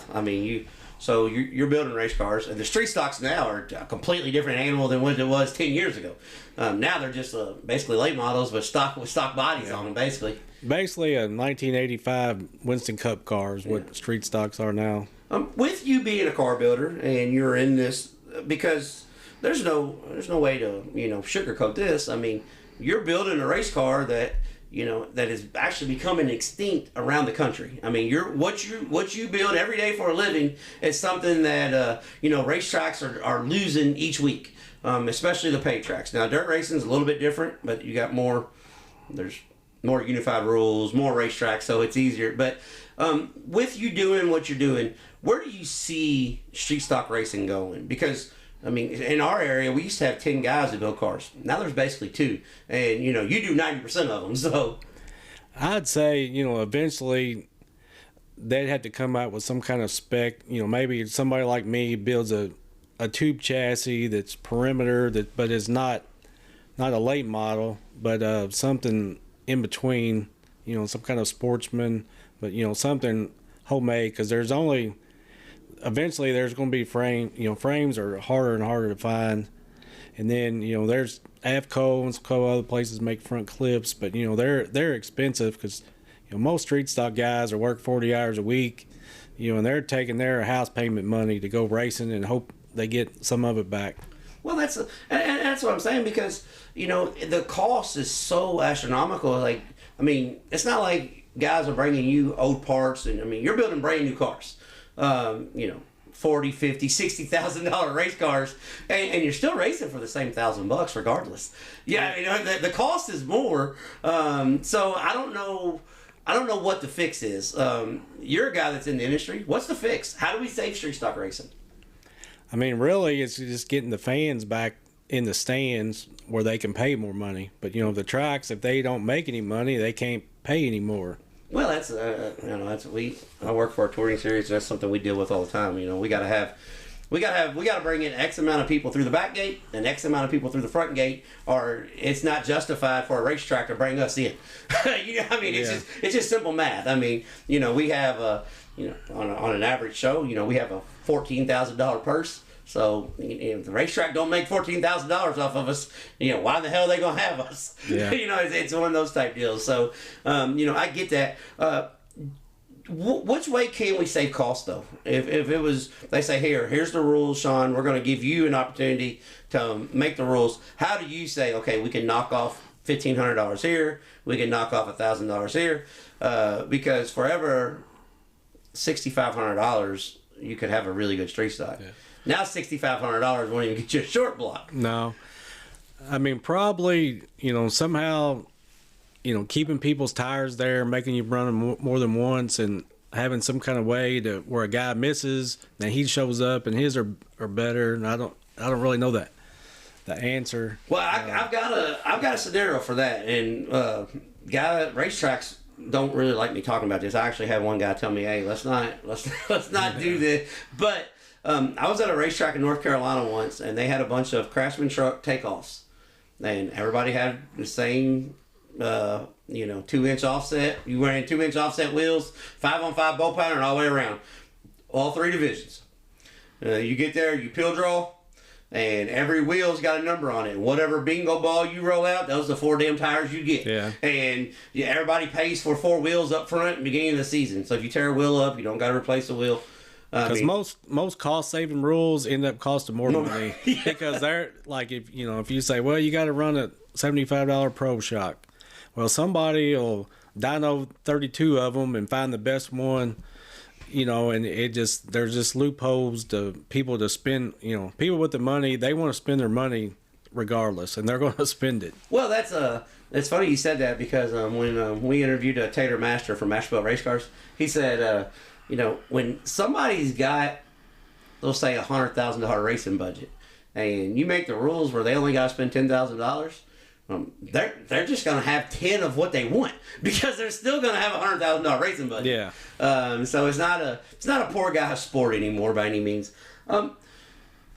You're building race cars, and the street stocks now are a completely different animal than what it was 10 years ago. Now they're just basically late models with stock bodies on them, basically. Basically a 1985 Winston Cup car is what street stocks are now. With you being a car builder, and you're in this, because there's no way to sugarcoat this. You're building a race car that that is actually becoming extinct around the country. What you build every day for a living is something that racetracks are losing each week, especially the pay tracks. Now dirt racing is a little bit different, but you got there's more unified rules, more racetracks, so it's easier. But with you doing what you're doing, where do you see street stock racing going? Because in our area, we used to have 10 guys that build cars. Now there's basically 2. And, you do 90% of them, so. I'd say, eventually they'd have to come out with some kind of spec. Maybe somebody like me builds a tube chassis that's perimeter, but is not a late model, but something in between, some kind of sportsman, but, something homemade, because eventually there's going to be frames are harder and harder to find. And then, there's AFCO and some other places make front clips, but, they're expensive because, most street stock guys are work 40 hours a week, and they're taking their house payment money to go racing and hope they get some of it back. Well, that's what I'm saying, because, the cost is so astronomical. It's not like guys are bringing you old parts, and, you're building brand new cars. $40,000, $50,000, $60,000 race cars, and you're still racing for the same $1,000 regardless. Yeah, the cost is more. So I don't know what the fix is. You're a guy that's in the industry. What's the fix? How do we save street stock racing? Really, it's just getting the fans back in the stands where they can pay more money. But the tracks, if they don't make any money, they can't pay anymore. Well, that's I work for a touring series. That's something we deal with all the time. We gotta bring in X amount of people through the back gate and X amount of people through the front gate, or it's not justified for a racetrack to bring us in. It's just simple math. We have on an average show, we have a $14,000 purse. So if the racetrack don't make $14,000 off of us, why the hell are they gonna have us? Yeah. It's one of those type deals. So I get that. Which way can we save costs though? If it was, they say here's the rules, Shawn. We're going to give you an opportunity to make the rules. How do you say, okay, we can knock off $1,500 here, we can knock off $1,000 here, because forever $6,500 you could have a really good street stock. Yeah. Now $6,500 won't even get you a short block. No. I mean, probably, somehow, keeping people's tires there, making you run them more than once, and having some kind of way to where a guy misses, and he shows up, and his are better. And I don't really know the answer. Well, I've got a scenario for that, and racetracks don't really like me talking about this. I actually had one guy tell me, "Hey, let's not do this." But I was at a racetrack in North Carolina once, and they had a bunch of Craftsman truck takeoffs, and everybody had the same, 2-inch offset. You wearing 2-inch offset wheels, 5-on-5 bolt pattern all the way around, all 3 divisions. You get there, you peel draw, and every wheel's got a number on it. Whatever bingo ball you roll out, those are the 4 damn tires you get. Yeah. And everybody pays for 4 wheels up front at the beginning of the season. So if you tear a wheel up, you don't got to replace the wheel. Because most cost saving rules end up costing more money. Yeah. Because they're like, if you say, well, you got to run a $75 Pro Shock. Well, somebody will dyno 32 of them and find the best one, and there's just loopholes to people to spend. People with the money, they want to spend their money regardless, and they're going to spend it. Well, it's funny you said that, because when we interviewed Taylor Master from Masterbuilt Race Cars, he said, when somebody's got, they'll say $100,000 racing budget, and you make the rules where they only got to spend $10,000. They're just gonna have 10 of what they want, because they're still gonna have $100,000 racing budget. Yeah. So it's not a poor guy's sport anymore by any means.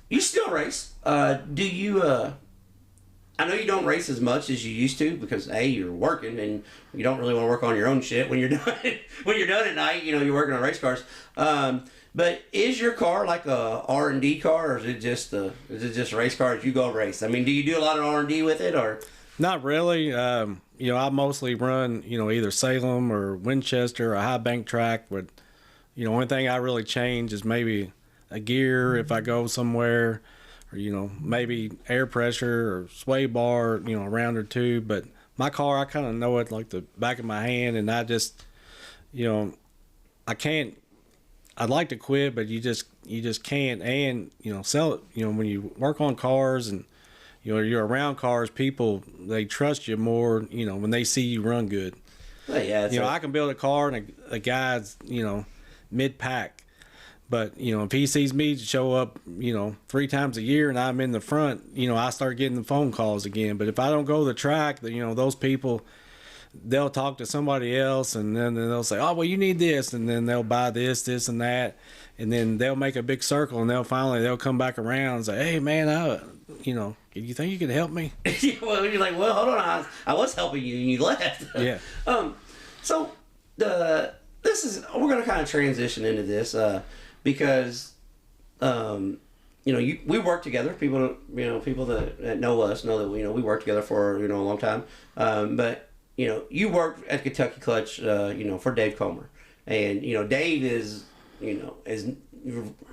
You still race? Do you? I know you don't race as much as you used to, because you're working and you don't really want to work on your own shit when you're done. When you're done at night, you're working on race cars. But is your car like a R&D car, or is it just a race car as you go race? I mean, do you do a lot of R&D with it, or? Not really. I mostly run, either Salem or Winchester or a high bank track. But, only thing I really change is maybe a gear if I go somewhere, or, maybe air pressure or sway bar, a round or two. But my car, I kind of know it like the back of my hand, and I just, I can't. I'd like to quit, but you just can't. And sell it. When you work on cars and you're around cars, people, they trust you more. When they see you run good. Well, yeah. I can build a car and a guy's mid pack, but if he sees me show up 3 times a year and I'm in the front, I start getting the phone calls again. But if I don't go to the track, those people, they'll talk to somebody else, and then they'll say, oh, well, you need this, and then they'll buy this and that, and then they'll make a big circle, and they'll come back around and say, hey, man, you think you can help me? Well, you're like, well, hold on, I was helping you, and you left. Yeah. So we're going to kind of transition into this, because we work together. People that know us know that we work together for a long time. But you worked at Kentucky Clutch, for Dave Comer, and Dave is in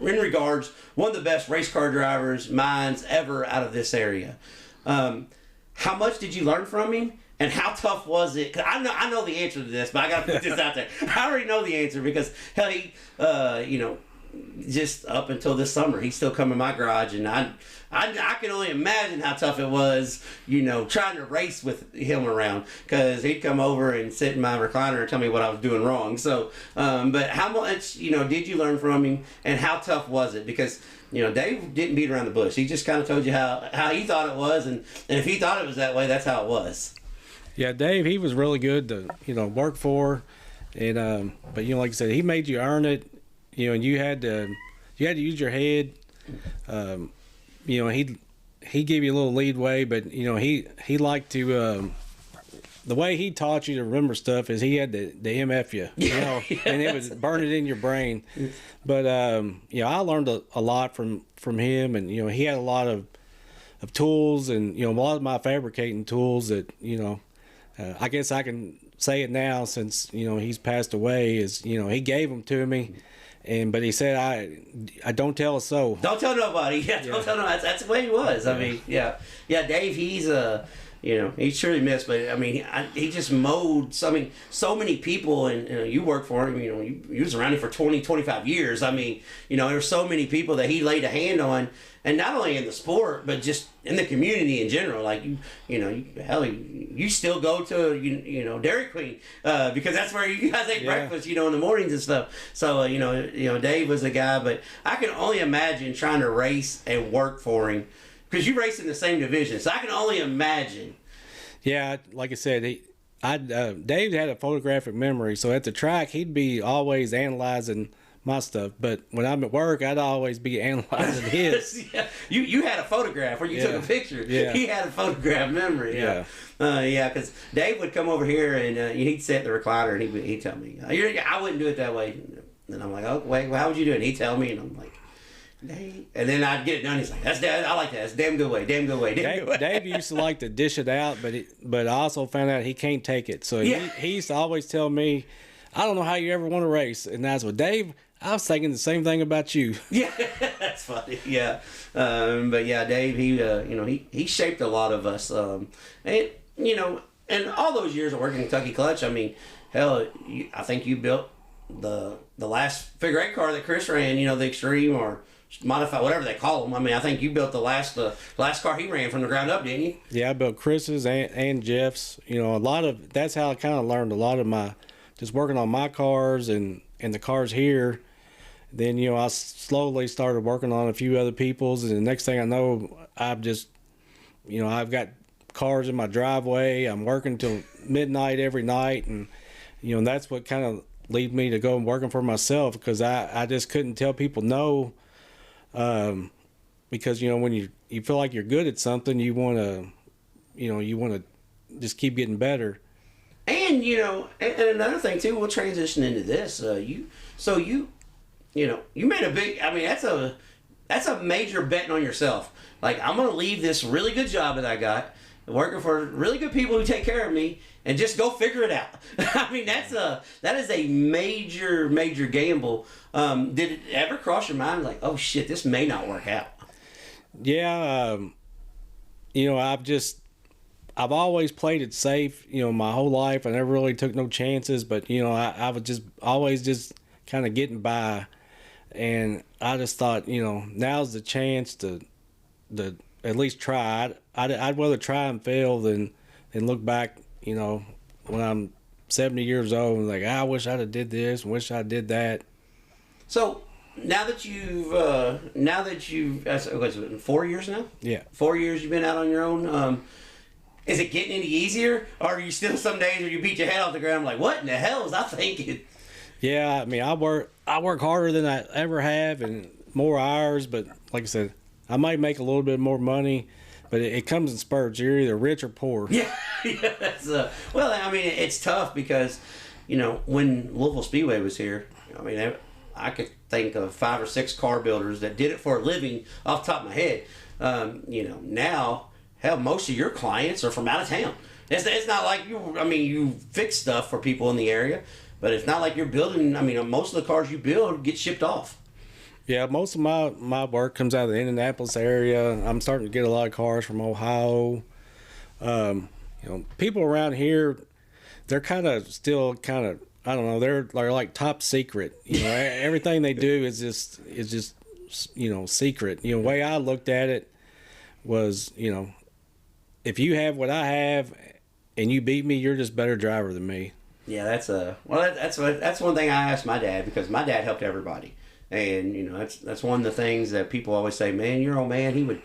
regards one of the best race car drivers minds ever out of this area. How much did you learn from him, and how tough was it? 'Cause I know the answer to this, but I got to put this out there. I already know the answer, because hell, he just up until this summer, he's still come in my garage, and I can only imagine how tough it was, trying to race with him around, because he'd come over and sit in my recliner and tell me what I was doing wrong. So, but how much, did you learn from him, and how tough was it? Because, Dave didn't beat around the bush. He just kind of told you how he thought it was, and if he thought it was that way, that's how it was. Yeah, Dave, he was really good to, work for, and but like I said, he made you earn it, and you had to use your head. He gave you a little leadway, but he liked to. The way he taught you to remember stuff is he had to MF you, and it was burn it in your brain. But I learned a lot from him, and he had a lot of tools, and a lot of my fabricating tools that I guess I can say it now since he's passed away, is he gave them to me. But he said, I don't tell a soul. Don't tell nobody. Yeah, don't tell nobody. That's the way he was. I mean, yeah. Dave, he's he truly missed. But I mean, he just mowed so many people, and you worked for him. You was around him for 20, 25 years. I mean, there were so many people that he laid a hand on, and not only in the sport, but just in the community in general. Like you still go to Dairy Queen because that's where you guys ate breakfast, in the mornings and stuff. So Dave was a guy, but I can only imagine trying to race and work for him. Because you race in the same division, so I can only imagine. Yeah, like I said, Dave had a photographic memory, so at the track he'd be always analyzing my stuff. But when I'm at work, I'd always be analyzing his. Yeah. You had a photograph where you took a picture. Yeah. He had a photograph memory. Yeah. Because Dave would come over here and he'd sit in the recliner and he'd tell me, I wouldn't do it that way. And I'm like, oh, wait, well, how would you do it? And he'd tell me, and I'm like, Dave. And then I'd get it done. He's like, "That's I like that. That's a damn good way. Damn good way. Damn good way." Dave used to like to dish it out, but I also found out he can't take it. So he used to always tell me, "I don't know how you ever want to race." And that's what Dave. I was thinking the same thing about you. Yeah, that's funny. Yeah, but yeah, Dave. He shaped a lot of us. And all those years of working Kentucky Clutch. I mean, hell, I think you built the last figure eight car that Chris ran. The Extreme or modified, whatever they call them. I mean, I think you built the last car he ran from the ground up, didn't you? Yeah, I built Chris's and Jeff's. A lot of that's how I kind of learned a lot of my just working on my cars and the cars here. Then I slowly started working on a few other people's, and the next thing I know, I've just I've got cars in my driveway. I'm working till midnight every night, and that's what kind of lead me to go and working for myself, because I just couldn't tell people no. Because when you feel like you're good at something, you want to just keep getting better. And and another thing too, we'll transition into this. You made a big. I mean, that's a major betting on yourself. Like, I'm gonna leave this really good job that I got, working for really good people who take care of me, and just go figure it out. I mean, that is a major gamble. Did it ever cross your mind like, oh shit, this may not work out? Yeah, I've always played it safe. My whole life, I never really took no chances. But I was just always just kind of getting by, and I just thought, now's the chance to at least try. I'd rather try and fail than look back. When I'm 70 years old, and like, I wish I'd have did this, wish I did that. So now that you've what's it, 4 years now? Yeah, 4 years you've been out on your own. Is it getting any easier, or are you still some days where you beat your head off the ground like, what in the hell was I thinking? Yeah, I mean, I work harder than I ever have and more hours, but like I said, I might make a little bit more money, but it comes in spurts. You're either rich or poor. Yeah. Well, I mean, it's tough because, when Louisville Speedway was here, I mean, I could think of 5 or 6 car builders that did it for a living off the top of my head. Now, hell, most of your clients are from out of town. It's not like you fix stuff for people in the area, but it's not like you're building. I mean, most of the cars you build get shipped off. Yeah, most of my work comes out of the Indianapolis area. I'm starting to get a lot of cars from Ohio. People around here, they're still I don't know, they're like top secret. Everything they do is just secret. The way I looked at it was, if you have what I have and you beat me, you're just a better driver than me. Yeah, that's one thing I asked my dad, because my dad helped everybody. And that's one of the things that people always say, man, your old man, he would,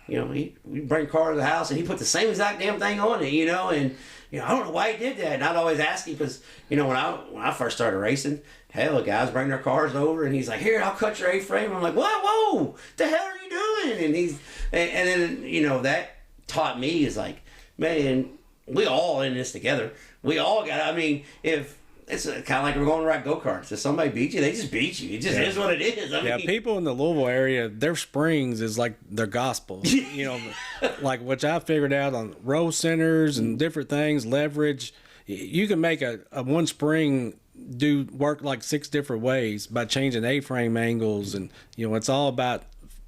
he'd bring a car to the house and he put the same exact damn thing on it, and I don't know why he did that. And I'd always ask him, because when I first started racing, hell, guys bring their cars over and he's like, here, I'll cut your A-frame. I'm like, whoa, the hell are you doing? And then that taught me is like, man, we all in this together. We all got. I mean, if it's kind of like we're going to ride go-karts. If somebody beats you, they just beat you. It just is what it is. I mean, people in the Louisville area, their springs is like their gospel. Like what I figured out on row centers and different things, leverage. You can make a one spring work like 6 different ways by changing A-frame angles, and it's all about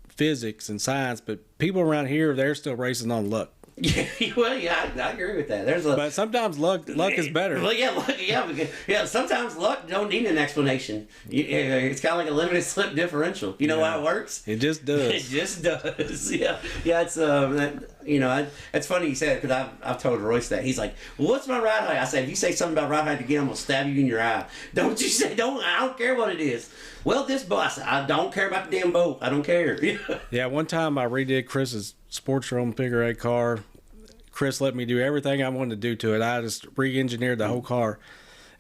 physics and science. But people around here, they're still racing on luck. Yeah, well, yeah, I agree with that. But sometimes luck is better. Well, yeah. Sometimes luck don't need an explanation. It's kind of like a limited slip differential. You know how it works? It just does. It just does. Yeah. It's it's funny you said it because I've told Royce that. He's like, well, "What's my ride height?" I said, "If you say something about ride height again, I'm gonna stab you in your eye. Don't you say don't? I don't care what it is." Well, this boss, I don't care about the damn boat. I don't care. Yeah, one time I redid Chris's Sports Room figure 8 car. Chris let me do everything I wanted to do to it. I just re-engineered the whole car.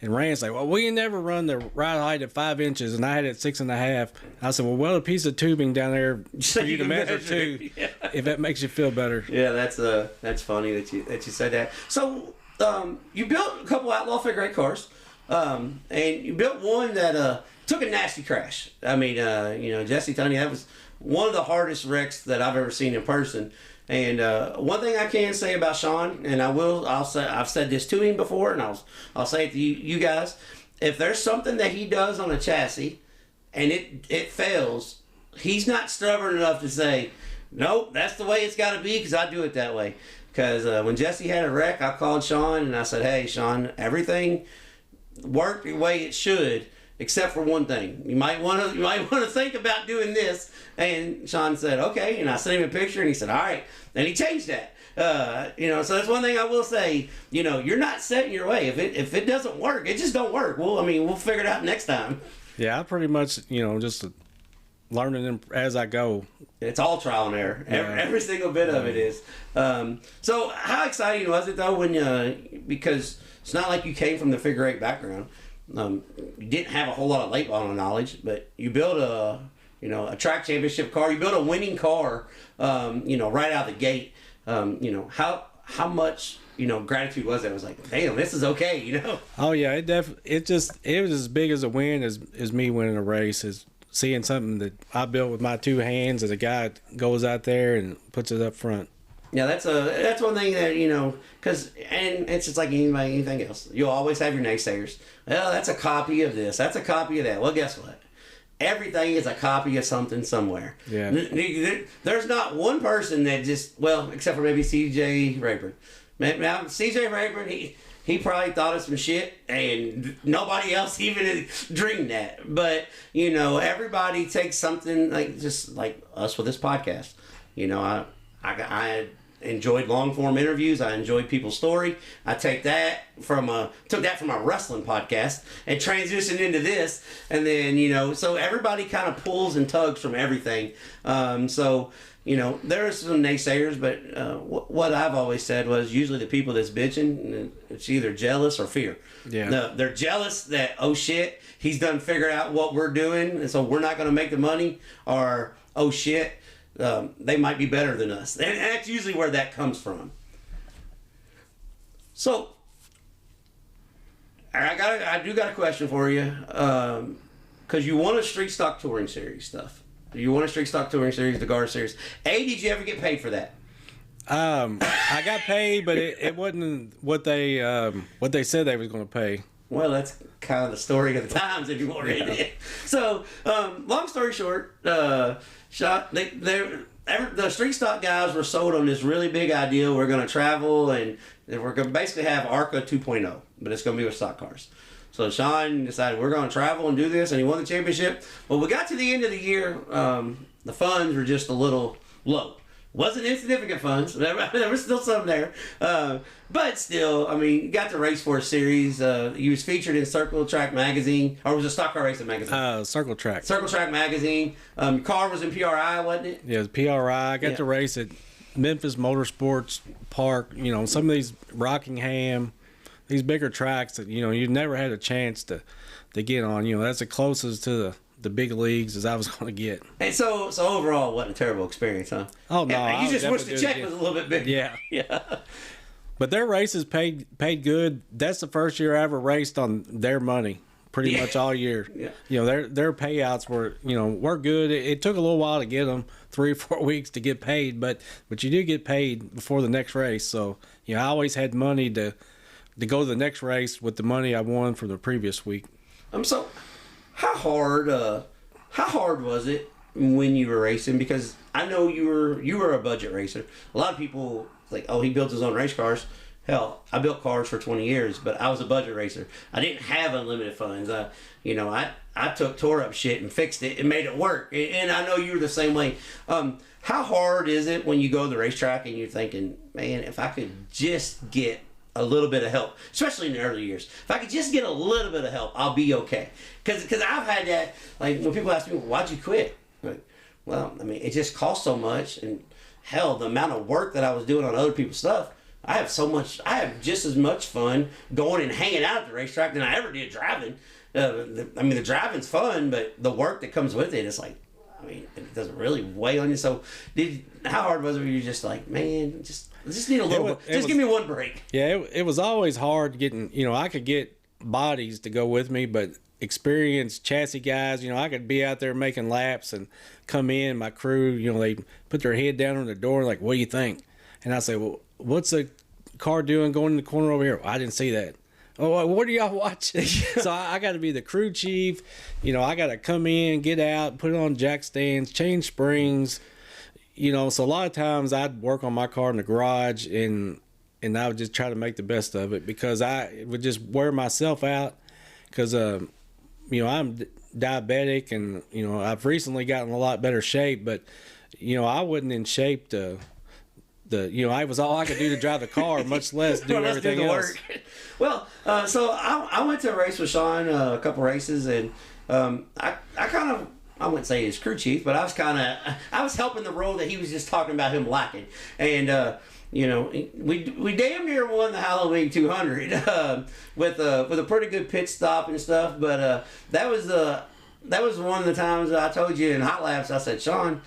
And Rand's like, well, we never run the ride height at 5 inches, and I had it at 6.5. I said, well, a piece of tubing down there for you to measure too, if that makes you feel better. Yeah, that's funny that you said that. So you built a couple outlaw figure 8 cars, and you built one that took a nasty crash. I mean, Jesse Tunney, that was one of the hardest wrecks that I've ever seen in person. And one thing I can say about Shawn, and I've said this to him before, and I'll say it to you guys. If there's something that he does on a chassis, and it fails, he's not stubborn enough to say, nope, that's the way it's got to be because I do it that way. Because when Jesse had a wreck, I called Shawn and I said, hey, Shawn, everything worked the way it should. Except for one thing, you might want to think about doing this. And Shawn said, okay. And I sent him a picture, and he said, all right. And he changed that. So that's one thing I will say. You're not set in your way. If it doesn't work, it just don't work. We'll figure it out next time. Yeah, I pretty much just learning them as I go. It's all trial and error. Every single bit of it is. So how exciting was it though because it's not like you came from the figure 8 background. You didn't have a whole lot of late model knowledge, but you built a track championship car. You built a winning car, right out of the gate. How much gratitude was that? It was like, damn, this is okay, Oh yeah, it was as big as a win as me winning a race, is seeing something that I built with my 2 hands, as a guy goes out there and puts it up front. Yeah, that's one thing that and it's just like anything else. You'll always have your naysayers. Well, that's a copy of this. That's a copy of that. Well, guess what? Everything is a copy of something somewhere. Yeah. There's not one person that except for maybe C.J. Rayburn. Now, C.J. Rayburn, he probably thought of some shit, and nobody else even dreamed that. But everybody takes something just like us with this podcast. I enjoyed long form interviews. I enjoyed people's story. I took that from a wrestling podcast and transitioned into this, and then so everybody kind of pulls and tugs from everything. There are some naysayers, but what I've always said was usually the people that's bitching, it's either jealous or fear. Yeah, they're jealous that, oh shit, he's done figured out what we're doing, and so we're not going to make the money, or oh shit, they might be better than us. And that's usually where that comes from. So, I do got a question for you, because you won a Street Stock Touring Series stuff. You won a Street Stock Touring Series, the Gar Series. Did you ever get paid for that? I got paid, but it wasn't what they said they was going to pay. Well, that's kind of the story of the times, if you want to read it. So, long story short, the Street Stock guys were sold on this really big idea. We're going to travel, and we're going to basically have ARCA 2.0, but it's going to be with stock cars. So Shawn decided we're going to travel and do this, and he won the championship. Well, we got to the end of the year, the funds were just a little low. Wasn't insignificant funds. There was still some there. But still, you got the Race Force Series. You was featured in Circle Track Magazine. Or was it Stock Car Racing Magazine? Circle Track. Circle Track Magazine. Your car was in PRI, wasn't it? Yeah, it was PRI. I got to race at Memphis Motorsports Park. Some of these Rockingham, these bigger tracks that, you never had a chance to get on. That's the closest to the big leagues as I was going to get. And so overall, it wasn't a terrible experience, huh? Oh, no. You just wish the check was a little bit bigger. Yeah. Yeah. But their races paid good. That's the first year I ever raced on their money, pretty much all year. Yeah. Their payouts were good. It took a little while to get them, 3 or 4 weeks to get paid, but you do get paid before the next race. So, I always had money to go to the next race with the money I won for the previous week. So how hard was it when you were racing? Because I know you were a budget racer. A lot of people like, oh, he builds his own race cars. Hell, I built cars for 20 years, but I was a budget racer. I didn't have unlimited funds. I tore up shit and fixed it and made it work. And I know you were the same way. How hard is it when you go to the racetrack and you're thinking, man, if I could just get a little bit of help, especially in the early years, if I could just get a little bit of help, I'll be okay. Because I've had that, like, when people ask me, why'd you quit? Like, well, I mean, it just cost so much. And hell, the amount of work that I was doing on other people's stuff, I have just as much fun going and hanging out at the racetrack than I ever did driving. The driving's fun, but the work that comes with it is like, I mean, it doesn't really weigh on you. So, how hard was it? Were you just like, man, just need a little, give me one break? Yeah, it was always hard getting. I could get bodies to go with me, but experienced chassis guys, I could be out there making laps and come in. My crew, they put their head down on the door, like, what do you think? And I say, well, what's the car doing going in the corner over here? Well, I didn't see that. Oh, what are y'all watching? So I got to be the crew chief. I got to come in, get out, put it on jack stands, change springs. So a lot of times I'd work on my car in the garage and I would just try to make the best of it because I would just wear myself out because, I'm diabetic and, I've recently gotten in a lot better shape, but, I wasn't in shape to – I was all I could do to drive the car, much less do everything else. Well, so I went to a race with Shawn, a couple races, and I wouldn't say his crew chief, but I was helping the role that he was just talking about him lacking, and we damn near won the Halloween 200 with a pretty good pit stop and stuff, but that was one of the times that I told you in hot laps. I said, Shawn,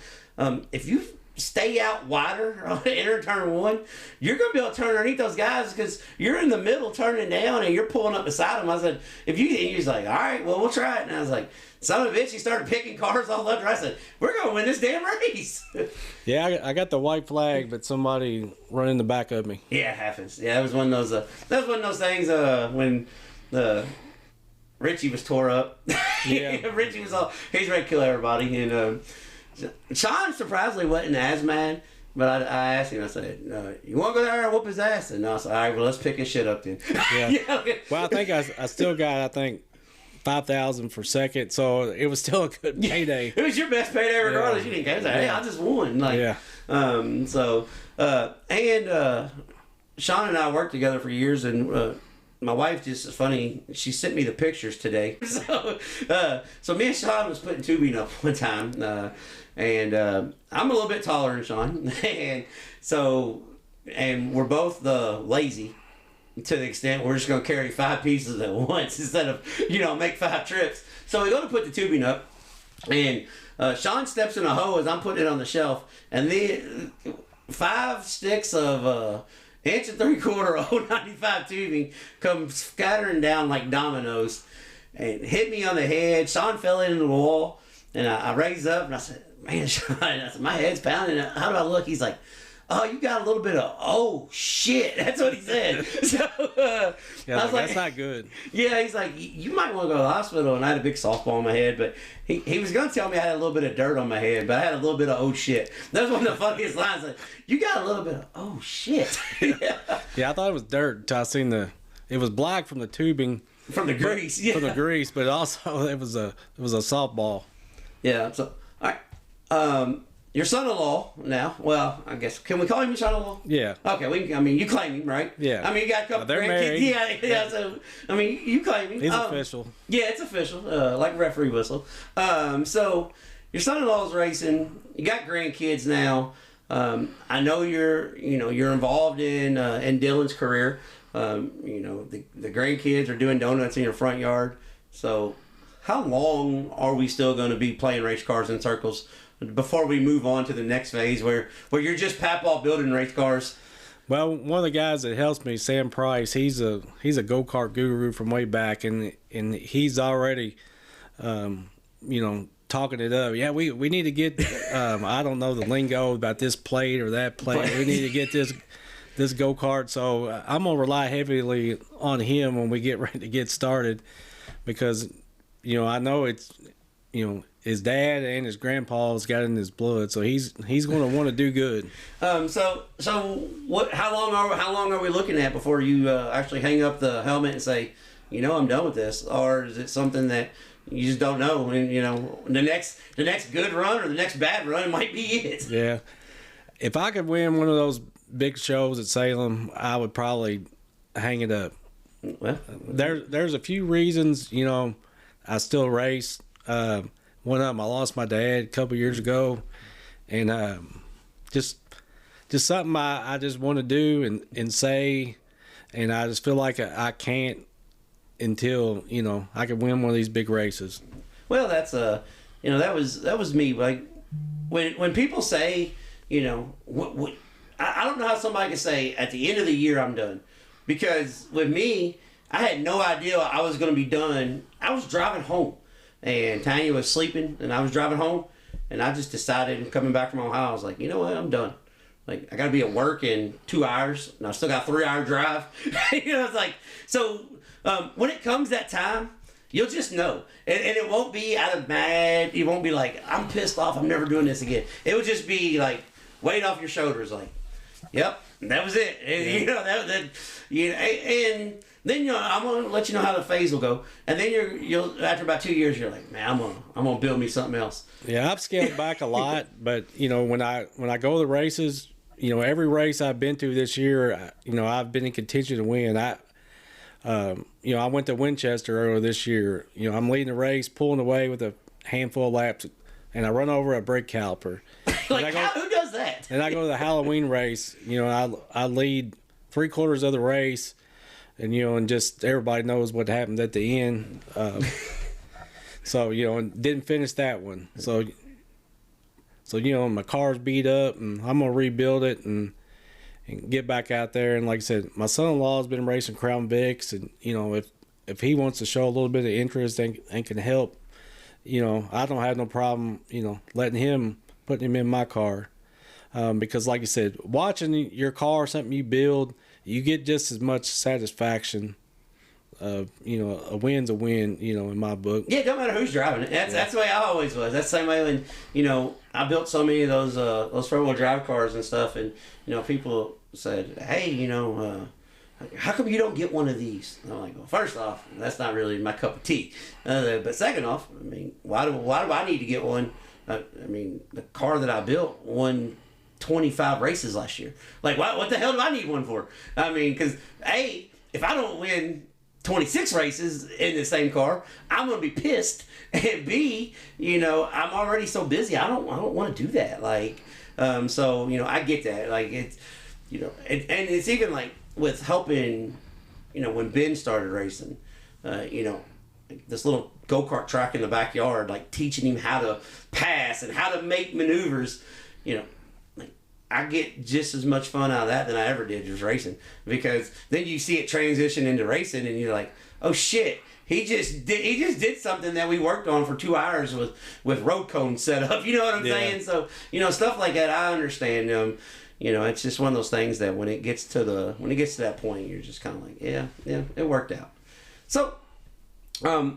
if you stay out wider on enter turn one, you're going to be able to turn underneath those guys because you're in the middle turning down and you're pulling up beside them. I said, and he was like, all right, well, we'll try it. And I was like, son of a bitch, he started picking cars all left and right. I said, we're going to win this damn race. Yeah, I got the white flag, but somebody running in the back of me. Yeah, it happens. Yeah, that was one of those things when Richie was tore up. Yeah. Richie was he's ready to kill everybody. And Shawn surprisingly wasn't as mad, but I asked him, I said, you want to go there and whoop his ass? And I said, all right, well, let's pick his shit up then. Yeah. Well, I think I still got, 5,000 for second, so it was still a good payday. It was your best payday regardless. Yeah. You didn't care. Like, hey, I just won. Shawn and I worked together for years, and my wife just is funny. She sent me the pictures today. So me and Shawn was putting tubing up one time, and I'm a little bit taller than Shawn, and we're both lazy to the extent we're just going to carry 5 pieces at once instead of make 5 trips. So we go to put the tubing up, and Shawn steps in a hose. I'm putting it on the shelf, and the 5 sticks of 1 3/4 095 tubing come scattering down like dominoes and hit me on the head. Shawn fell into the wall, and I raised up and I said, man, Shawn, I said, my head's pounding. How do I look? He's like, oh, you got a little bit of, oh, shit. That's what he said. So I was like, that's not good. Yeah, he's like, you might want to go to the hospital. And I had a big softball on my head, but he was going to tell me I had a little bit of dirt on my head, but I had a little bit of, oh, shit. That was one of the funniest lines. Like, you got a little bit of, oh, shit. Yeah, I thought it was dirt until I seen it was black from the tubing. From the grease, yeah. From the grease, but also it was a softball. Yeah, so, all right. Your son-in-law now, well, I guess, can we call him your son-in-law? Yeah. Okay, you claim him, right? Yeah. You got a couple they're grandkids. married. Yeah, so, you claim him. He's official. Yeah, it's official, like a referee whistle. So, your son-in-law's racing, you got grandkids now. I know you're involved in Dylan's career. The grandkids are doing donuts in your front yard. So, how long are we still going to be playing race cars in circles before we move on to the next phase where you're just papaw building race cars? Well, one of the guys that helps me, Sam Price, he's a go-kart guru from way back, and he's already, talking it up. Yeah, we need to get, I don't know the lingo about this plate or that plate. We need to get this go-kart. So I'm going to rely heavily on him when we get ready to get started because, I know it's his dad and his grandpa's got it in his blood, so he's going to want to do good. So what? How long are we looking at before you actually hang up the helmet and say, I'm done with this, or is it something that you just don't know, and the next good run or the next bad run might be it? Yeah, if I could win one of those big shows at Salem, I would probably hang it up. Well, there's a few reasons, I still race. One of them, I lost my dad a couple years ago, and just something I just want to do and say, and I just feel like I can't until I can win one of these big races. Well, that's that was me. Like when people say, I don't know how somebody can say at the end of the year I'm done, because with me, I had no idea I was going to be done. I was driving home, and Tanya was sleeping, and I was driving home, and I just decided, coming back from Ohio, I was like, you know what, I'm done. Like, I got to be at work in 2 hours, and I still got a 3-hour drive. It's like, so when it comes that time, you'll just know. And it won't be out of mad. It won't be like, I'm pissed off, I'm never doing this again. It would just be like, weight off your shoulders, like, yep, that was it. And, and then I'm gonna let you know how the phase will go, and then you'll after about 2 years you're like, man, I'm gonna build me something else. Yeah, I've scaled back a lot, but when I go to the races, every race I've been to this year, I've been in contention to win. I went to Winchester earlier this year. I'm leading the race, pulling away with a handful of laps, and I run over a brake caliper. Like, who does that? And I go to the Halloween race. I lead 3/4 of the race, and just everybody knows what happened at the end. So and didn't finish that one. So my car's beat up, and I'm gonna rebuild it and get back out there. And like I said, my son-in-law's been racing Crown Vics, and if he wants to show a little bit of interest and can help, I don't have no problem, letting him, putting him in my car. Because like you said, watching your car, something you build, you get just as much satisfaction. A win's a win, in my book. Yeah, it don't matter who's driving it. That's the way I always was. That's the same way when, I built so many of those front-wheel drive cars and stuff, and, people said, hey, how come you don't get one of these? And I'm like, well, first off, that's not really my cup of tea. But second off, I mean, why do I need to get one? The car that I built won 25 races last year. Like, what the hell do I need one for? Because A, if I don't win 26 races in the same car, I'm gonna be pissed. And B, I'm already so busy. I don't want to do that. Like, so I get that. Like, it's and it's even like with helping, when Ben started racing, this little go-kart track in the backyard, like teaching him how to pass and how to make maneuvers, like I get just as much fun out of that than I ever did just racing, because then you see it transition into racing and you're like, oh shit, he just did something that we worked on for 2 hours with road cones set up. You know what I'm saying? So, stuff like that, I understand. It's just one of those things that when it gets to that point, you're just kind of like, yeah, it worked out. So, I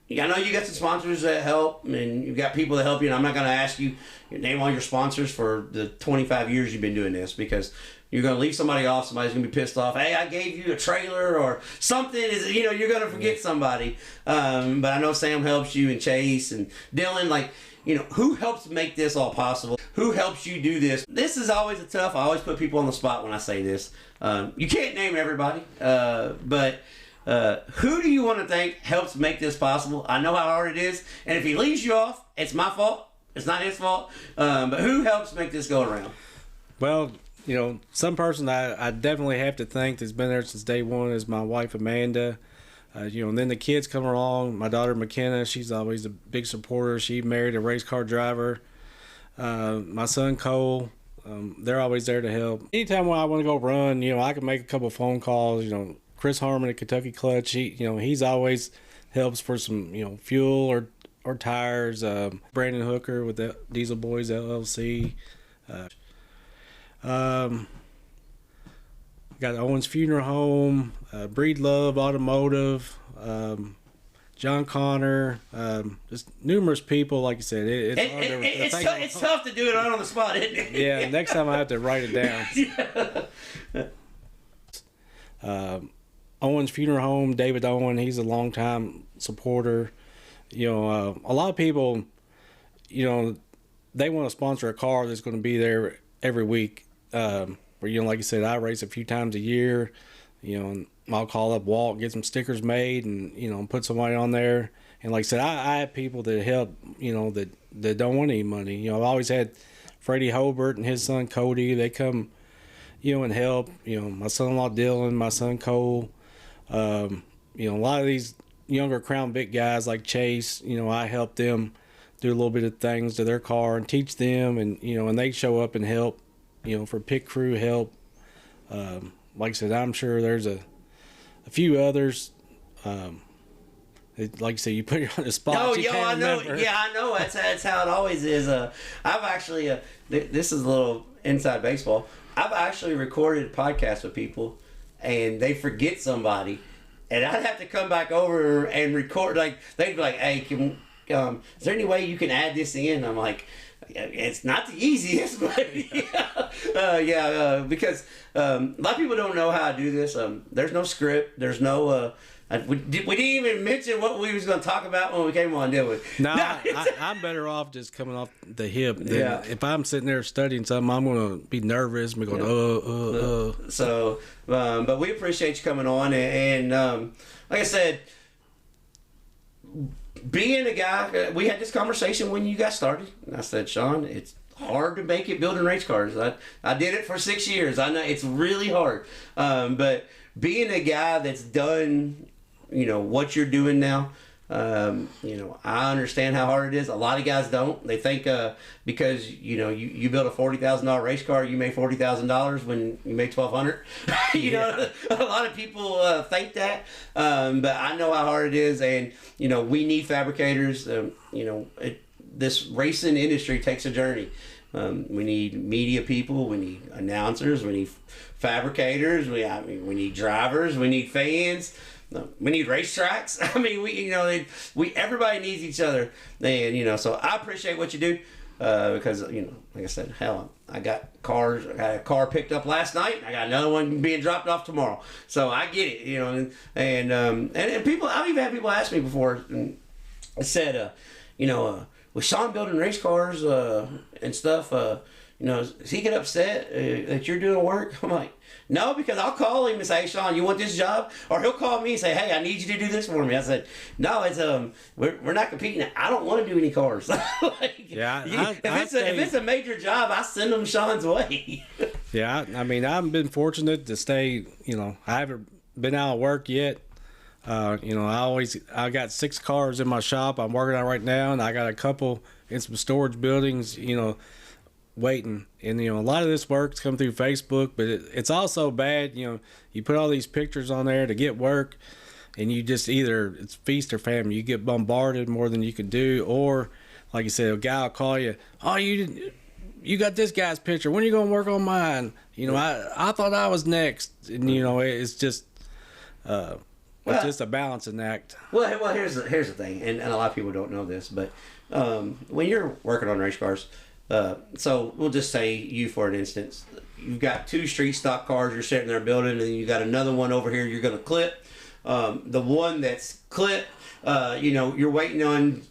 know you got some sponsors that help, and you've got people that help you, and I'm not going to ask you name all your sponsors for the 25 years you've been doing this, because you're going to leave somebody off. Somebody's going to be pissed off. Hey, I gave you a trailer or something. You're going to forget somebody. But I know Sam helps you, and Chase and Dylan. Like, who helps make this all possible? Who helps you do this? This is always a tough. I always put people on the spot when I say this. You can't name everybody, but who do you want to thank helps make this possible? I know how hard it is, and if he leaves you off, it's my fault. It's not his fault. But who helps make this go around? Well, some person I definitely have to thank that's been there since day one is my wife, Amanda. And then the kids come along. My daughter, McKenna, she's always a big supporter. She married a race car driver. My son, Cole, they're always there to help. Anytime when I want to go run, I can make a couple phone calls. Chris Harmon at Kentucky Clutch, he's always helps for some, fuel or tires. Brandon Hooker with the Diesel Boys LLC. Got Owens Funeral Home, Breed Love Automotive, John Connor, just numerous people. Like you said, it's tough to do it on the spot, isn't it? Yeah, next time I have to write it down. Owen's Funeral Home, David Owen, he's a longtime supporter. You know, a lot of people, you know, they want to sponsor a car that's going to be there every week. Where, you know, like I said, I race a few times a year. You know, I'll call up Walt, get some stickers made, and, you know, put somebody on there. And like I said, I have people that help, you know, that don't want any money. You know, I've always had Freddie Hobart and his son Cody. They come, you know, and help. You know, my son-in-law Dylan, my son Cole. You know, a lot of these younger Crown Vic guys like Chase, you know, I help them do a little bit of things to their car and teach them, and, you know, and they show up and help, you know, for pit crew help. Like I said, I'm sure there's a few others. Like I said, you put it on the spot. Oh, you I know. remember. Yeah, I know. That's how it always is. I've actually, this is a little inside baseball. I've actually recorded podcasts with people, and they forget somebody, and I'd have to come back over and record. Like, they'd be like, "Hey, is there any way you can add this in?" I'm like, it's not the easiest, but because a lot of people don't know how to do this. There's no script. There's no. We didn't even mention what we was going to talk about when we came on, did we? No, I'm better off just coming off the hip. If I'm sitting there studying something, I'm going to be nervous. I'm going, So, but we appreciate you coming on, and like I said, being a guy, we had this conversation when you got started, and I said, Shawn, it's hard to make it building race cars. I did it for 6 years. I know it's really hard, but being a guy that's done, you know, what you're doing now, you know, I understand how hard it is. A lot of guys don't. They think because, you know, you build a $40,000 race car, you make $40,000 when you make $1,200. You know, a lot of people think that, but I know how hard it is, and, you know, we need fabricators. You know, this racing industry takes a journey. We need media people, we need announcers, we need fabricators, we need drivers, we need fans, we need racetracks. I mean, everybody needs each other, and, you know, so I appreciate what you do, because, you know, like I said, hell, I got a car picked up last night. I got another one being dropped off tomorrow. So I get it, you know, and people, I've even had people ask me before, and I said, you know, with Shawn building race cars and stuff, you know, does he get upset that you're doing work? I'm like, no, because I'll call him and say, hey, Shawn, you want this job? Or he'll call me and say, hey, I need you to do this for me. I said, no, it's we're not competing. I don't want to do any cars. If it's a major job, I send them Shawn's way. Yeah, I mean, I've been fortunate to stay. You know, I haven't been out of work yet. You know, I got 6 cars in my shop I'm working on right now, and I got a couple in some storage buildings, you know, waiting. And, you know, a lot of this work's come through Facebook, but it's also bad. You know, you put all these pictures on there to get work, and you just it's feast or famine. You get bombarded more than you can do, or like you said, a guy will call you, oh, you got this guy's picture, when are you going to work on mine? You know, I thought I was next. And, you know, it's just it's just a balancing act. Well, here's the thing, and a lot of people don't know this, but when you're working on race cars, so we'll just say you, for an instance, you've got 2 street stock cars you're sitting there building, and then you got another one over here you're going to clip. The one that's clipped, you know, you're waiting on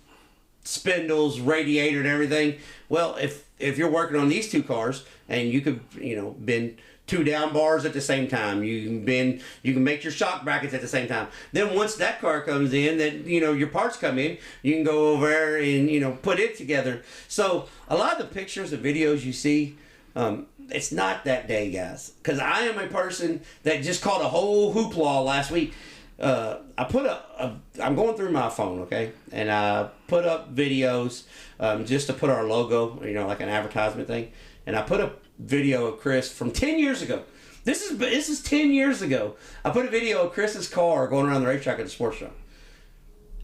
spindles, radiator, and everything. Well, if you're working on these 2 cars, and you could, you know, bend 2 down bars at the same time, you can make your shock brackets at the same time. Then once that car comes in, then, you know, your parts come in, you can go over there and, you know, put it together. So a lot of the pictures and videos you see, it's not that day, guys, because I am a person that just caught a whole hoopla last week. I'm going through my phone, okay, and I put up videos just to put our logo, you know, like an advertisement thing, and I put up video of Chris from 10 years ago. This is 10 years ago. I put a video of Chris's car going around the racetrack at the sports show.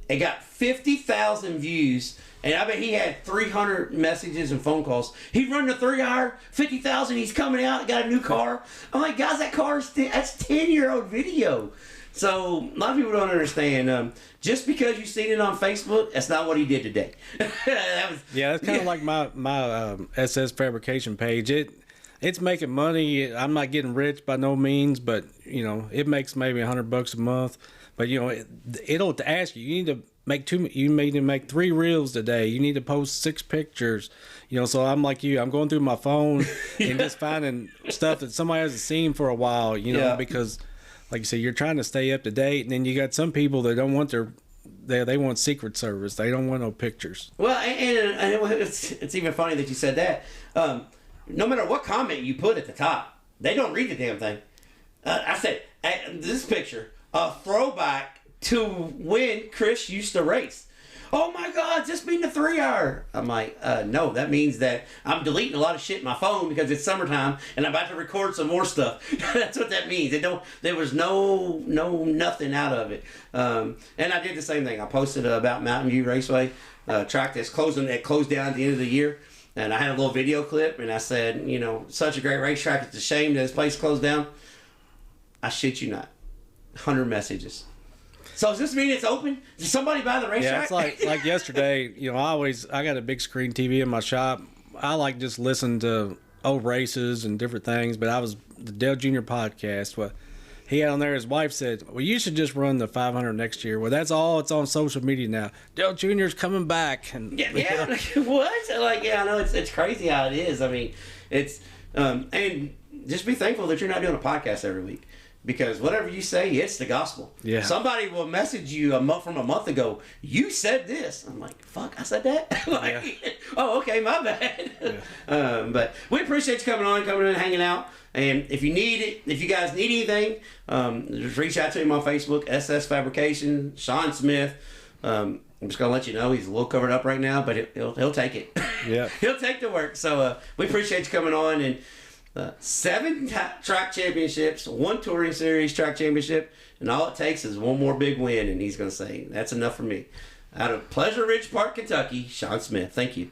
It got 50,000 views, and I bet he had 300 messages and phone calls. He run the 3-hour, 50,000. He's coming out, got a new car. I'm like, guys, that's 10-year-old video. So a lot of people don't understand. Just because you've seen it on Facebook, that's not what he did today. That's kind of like my SS fabrication page. It's making money. I'm not getting rich by no means, but it makes maybe $100 a month. But it'll ask you. You need to make You need to make 3 reels today. You need to post 6 pictures. So I'm like you. I'm going through my phone and just finding stuff that somebody hasn't seen for a while. Because, like you said, you're trying to stay up to date, and then you got some people that don't want they want Secret Service. They don't want no pictures. Well, and it's even funny that you said that. No matter what comment you put at the top, they don't read the damn thing. I said, this picture, a throwback to when Chris used to race. Oh my God, just being a 3-hour. I'm like, no, that means that I'm deleting a lot of shit in my phone because it's summertime and I'm about to record some more stuff. That's what that means. There was no nothing out of it. And I did the same thing. I posted about Mountain View Raceway, track that closed down at the end of the year. And I had a little video clip and I said, such a great racetrack. It's a shame that this place closed down. I shit you not. 100 messages. So does this mean it's open? Did somebody buy the racetrack? Yeah, it's like yesterday. I got a big screen TV in my shop. I like just listen to old races and different things. But I was the Dale Jr. podcast. What he had on there, his wife said, "Well, you should just run the 500 next year." Well, that's all. It's on social media now. Dale Jr.'s coming back. And yeah. What? I know it's crazy how it is. I mean, it's and just be thankful that you're not doing a podcast every week. Because whatever you say, it's the gospel. Yeah. Somebody will message you from a month ago. You said this. I'm like, fuck, I said that? Oh, okay, my bad. Yeah. But we appreciate you coming in, hanging out. And if you guys need anything, just reach out to him on Facebook, SS Fabrication, Shawn Smith. I'm just going to let you know he's a little covered up right now, but he'll take it. Yeah. He'll take the work. So we appreciate you coming on. And 7 track championships, 1 touring series track championship, and all it takes is 1 more big win, and he's going to say, that's enough for me. Out of Pleasure Ridge Park, Kentucky, Shawn Smith. Thank you.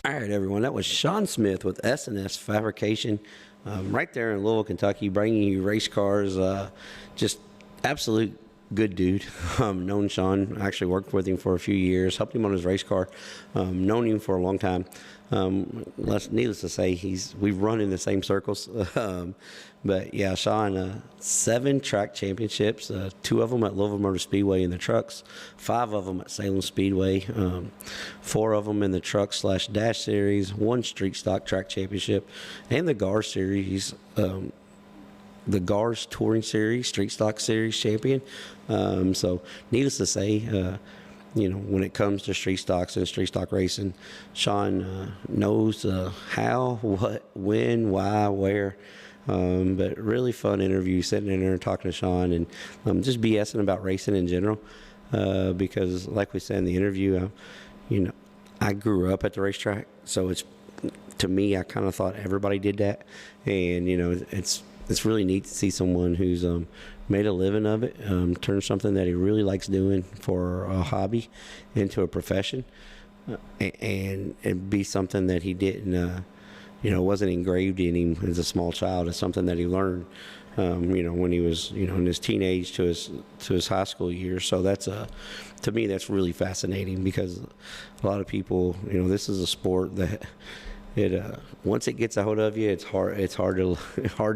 All right, everyone. That was Shawn Smith with S&S Fabrication right there in Louisville, Kentucky, bringing you race cars. Just absolute good dude. Known Shawn. Actually worked with him for a few years. Helped him on his race car. Known him for a long time. Needless to say, we've run in the same circles. But yeah, Shawn, 7 track championships, 2 of them at Louisville Motor Speedway in the trucks, 5 of them at Salem Speedway, 4 of them in the truck/dash series, 1 street stock track championship, and the GARS series, the GARS Touring Series, Street Stock Series champion. So needless to say, when it comes to street stocks and street stock racing, Shawn knows how, what, when, why, where. But really fun interview, sitting in there and talking to Shawn and just BSing about racing in general. Because like we said in the interview, I grew up at the racetrack, so to me, I kind of thought everybody did that. And, it's really neat to see someone who's made a living of it, turn something that he really likes doing for a hobby into a profession, and be something that he didn't, wasn't engraved in him as a small child. It's something that he learned, when he was, in his teenage to his high school years. So that's to me, that's really fascinating, because a lot of people, this is a sport that once it gets a hold of you, it's hard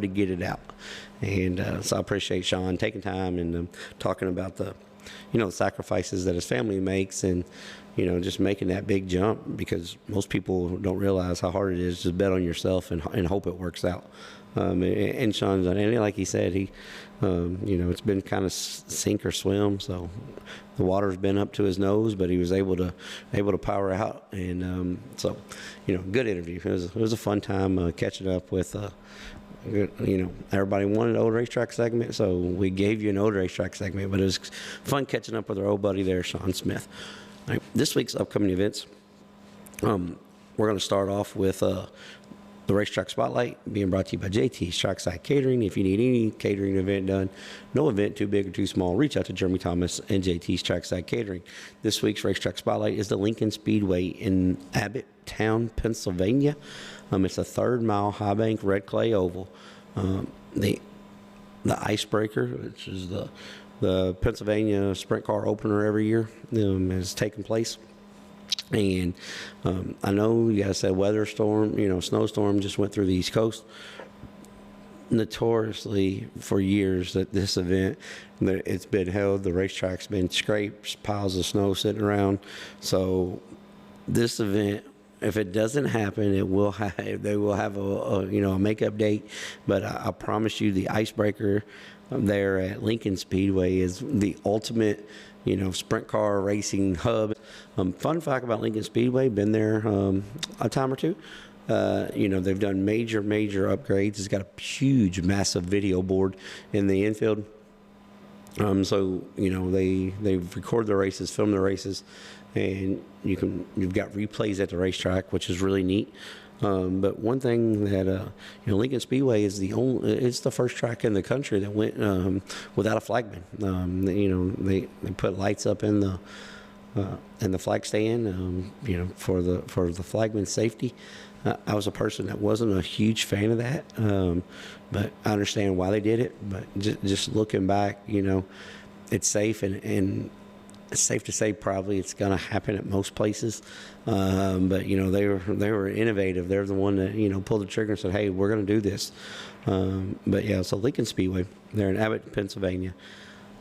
to get it out. And so I appreciate Shawn taking time and talking about the sacrifices that his family makes, and just making that big jump, because most people don't realize how hard it is to bet on yourself and hope it works out. And Shawn's done, and like he said, it's been kind of sink or swim. So the water's been up to his nose, but he was able to power out. And so, good interview. It was a fun time catching up with. Everybody wanted an old racetrack segment, so we gave you an old racetrack segment. But it was fun catching up with our old buddy there, Shawn Smith. All right, this week's upcoming events. We're going to start off with the Racetrack Spotlight, being brought to you by JT's Trackside Catering. If you need any catering event done, no event too big or too small, reach out to Jeremy Thomas and JT's Trackside Catering. This week's Racetrack Spotlight is the Lincoln Speedway in Abbotttown, Pennsylvania. It's a 3rd mile high bank red clay oval. Icebreaker, which is the Pennsylvania Sprint Car Opener every year, has taken place. And I know you guys said weather storm, snowstorm just went through the East Coast. Notoriously for years that this event, it's been held, the racetrack's been scraped, piles of snow sitting around. So this event, if it doesn't happen, they will have a makeup date. But I promise you, the Icebreaker there at Lincoln Speedway is the ultimate sprint car racing hub. Fun fact about Lincoln Speedway, been there a time or two. They've done major upgrades. It's got a huge, massive video board in the infield. So they've recorded the races, filmed the races, and you've got replays at the racetrack, which is really neat. But one thing that Lincoln Speedway is it's the first track in the country that went without a flagman. They put lights up in the flag stand, for the flagman's safety. I was a person that wasn't a huge fan of that, but I understand why they did it. But just looking back, it's safe, and it's safe to say probably it's going to happen at most places. But they were innovative. They're the one that pulled the trigger and said, "Hey, we're going to do this." But yeah, so Lincoln Speedway, they're in Abbott, Pennsylvania.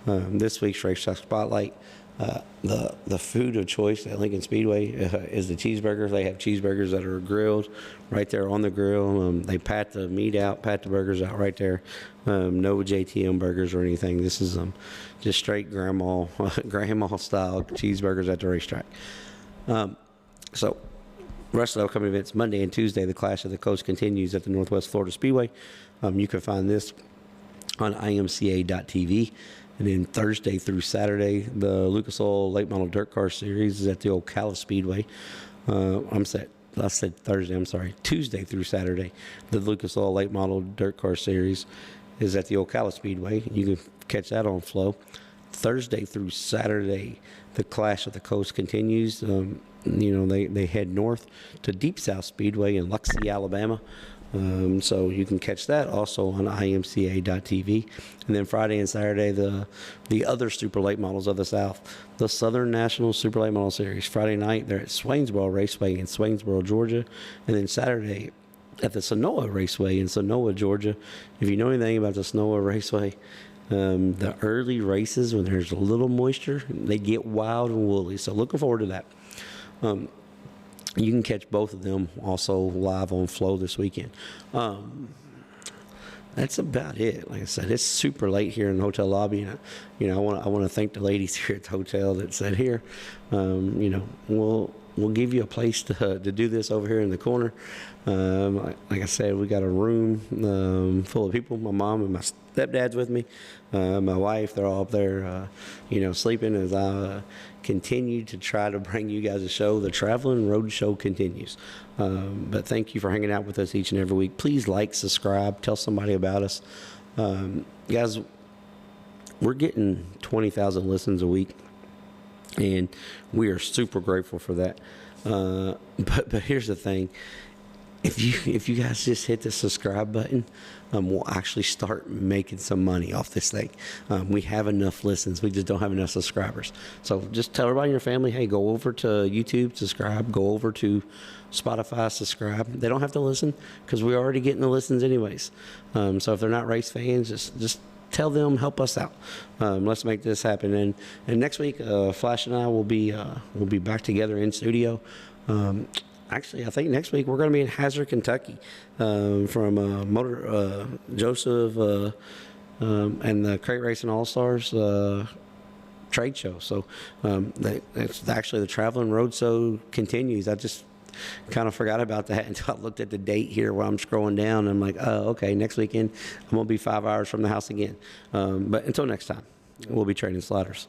This week's Racetrack Spotlight. The food of choice at Lincoln Speedway is the cheeseburgers. They have cheeseburgers that are grilled right there on the grill. They pat the meat out, pat the burgers out right there. No JTM burgers or anything. This is just straight grandma style cheeseburgers at the racetrack. So rest of the upcoming events, Monday and Tuesday, the Clash of the Coast continues at the Northwest Florida Speedway. You can find this on IMCA.tv. And then Thursday through Saturday, the Lucas Oil Late Model Dirt Car Series is at the Ocala Speedway. I said Thursday, I'm sorry. Tuesday through Saturday, the Lucas Oil Late Model Dirt Car Series is at the Ocala Speedway. You can catch that on Flow. Thursday through Saturday, the Clash of the Coast continues. They head north to Deep South Speedway in Luxie, Alabama. So you can catch that also on imca.tv. And then Friday and Saturday, the other super late models of the South, the Southern National Super Late Model Series. Friday night, they're at Swainsboro Raceway in Swainsboro, Georgia. And then Saturday at the Sonoa Raceway in Sonoa, Georgia. If you know anything about the Sonoa Raceway, the early races, when there's a little moisture, they get wild and woolly. So looking forward to that. You can catch both of them also live on Flow this weekend. That's about it. Like I said, it's super late here in the hotel lobby. And, I want to thank the ladies here at the hotel that said, "Here, we'll give you a place to do this over here in the corner." Like I said, we got a room full of people. My mom and my stepdad's with me. My wife, they're all up there, sleeping as I continue to try to bring you guys a show. The Traveling Road Show continues. But thank you for hanging out with us each and every week. Please like, subscribe, tell somebody about us. Guys, we're getting 20,000 listens a week, and we are super grateful for that. But here's the thing. If you guys just hit the subscribe button, we'll actually start making some money off this thing. We have enough listens. We just don't have enough subscribers. So just tell everybody in your family, hey, go over to YouTube, subscribe. Go over to Spotify, subscribe. They don't have to listen because we're already getting the listens anyways. So if they're not race fans, just tell them, help us out. Let's make this happen. And next week, Flash and I will be back together in studio. Actually, I think next week we're going to be in Hazard, Kentucky, from Joseph and the Crate Racing All-Stars trade show. So it's actually the Traveling Road Show continues. I just kind of forgot about that until I looked at the date here while I'm scrolling down. And I'm like, oh, okay, next weekend I'm going to be 5 hours from the house again. But until next time, we'll be trading sliders.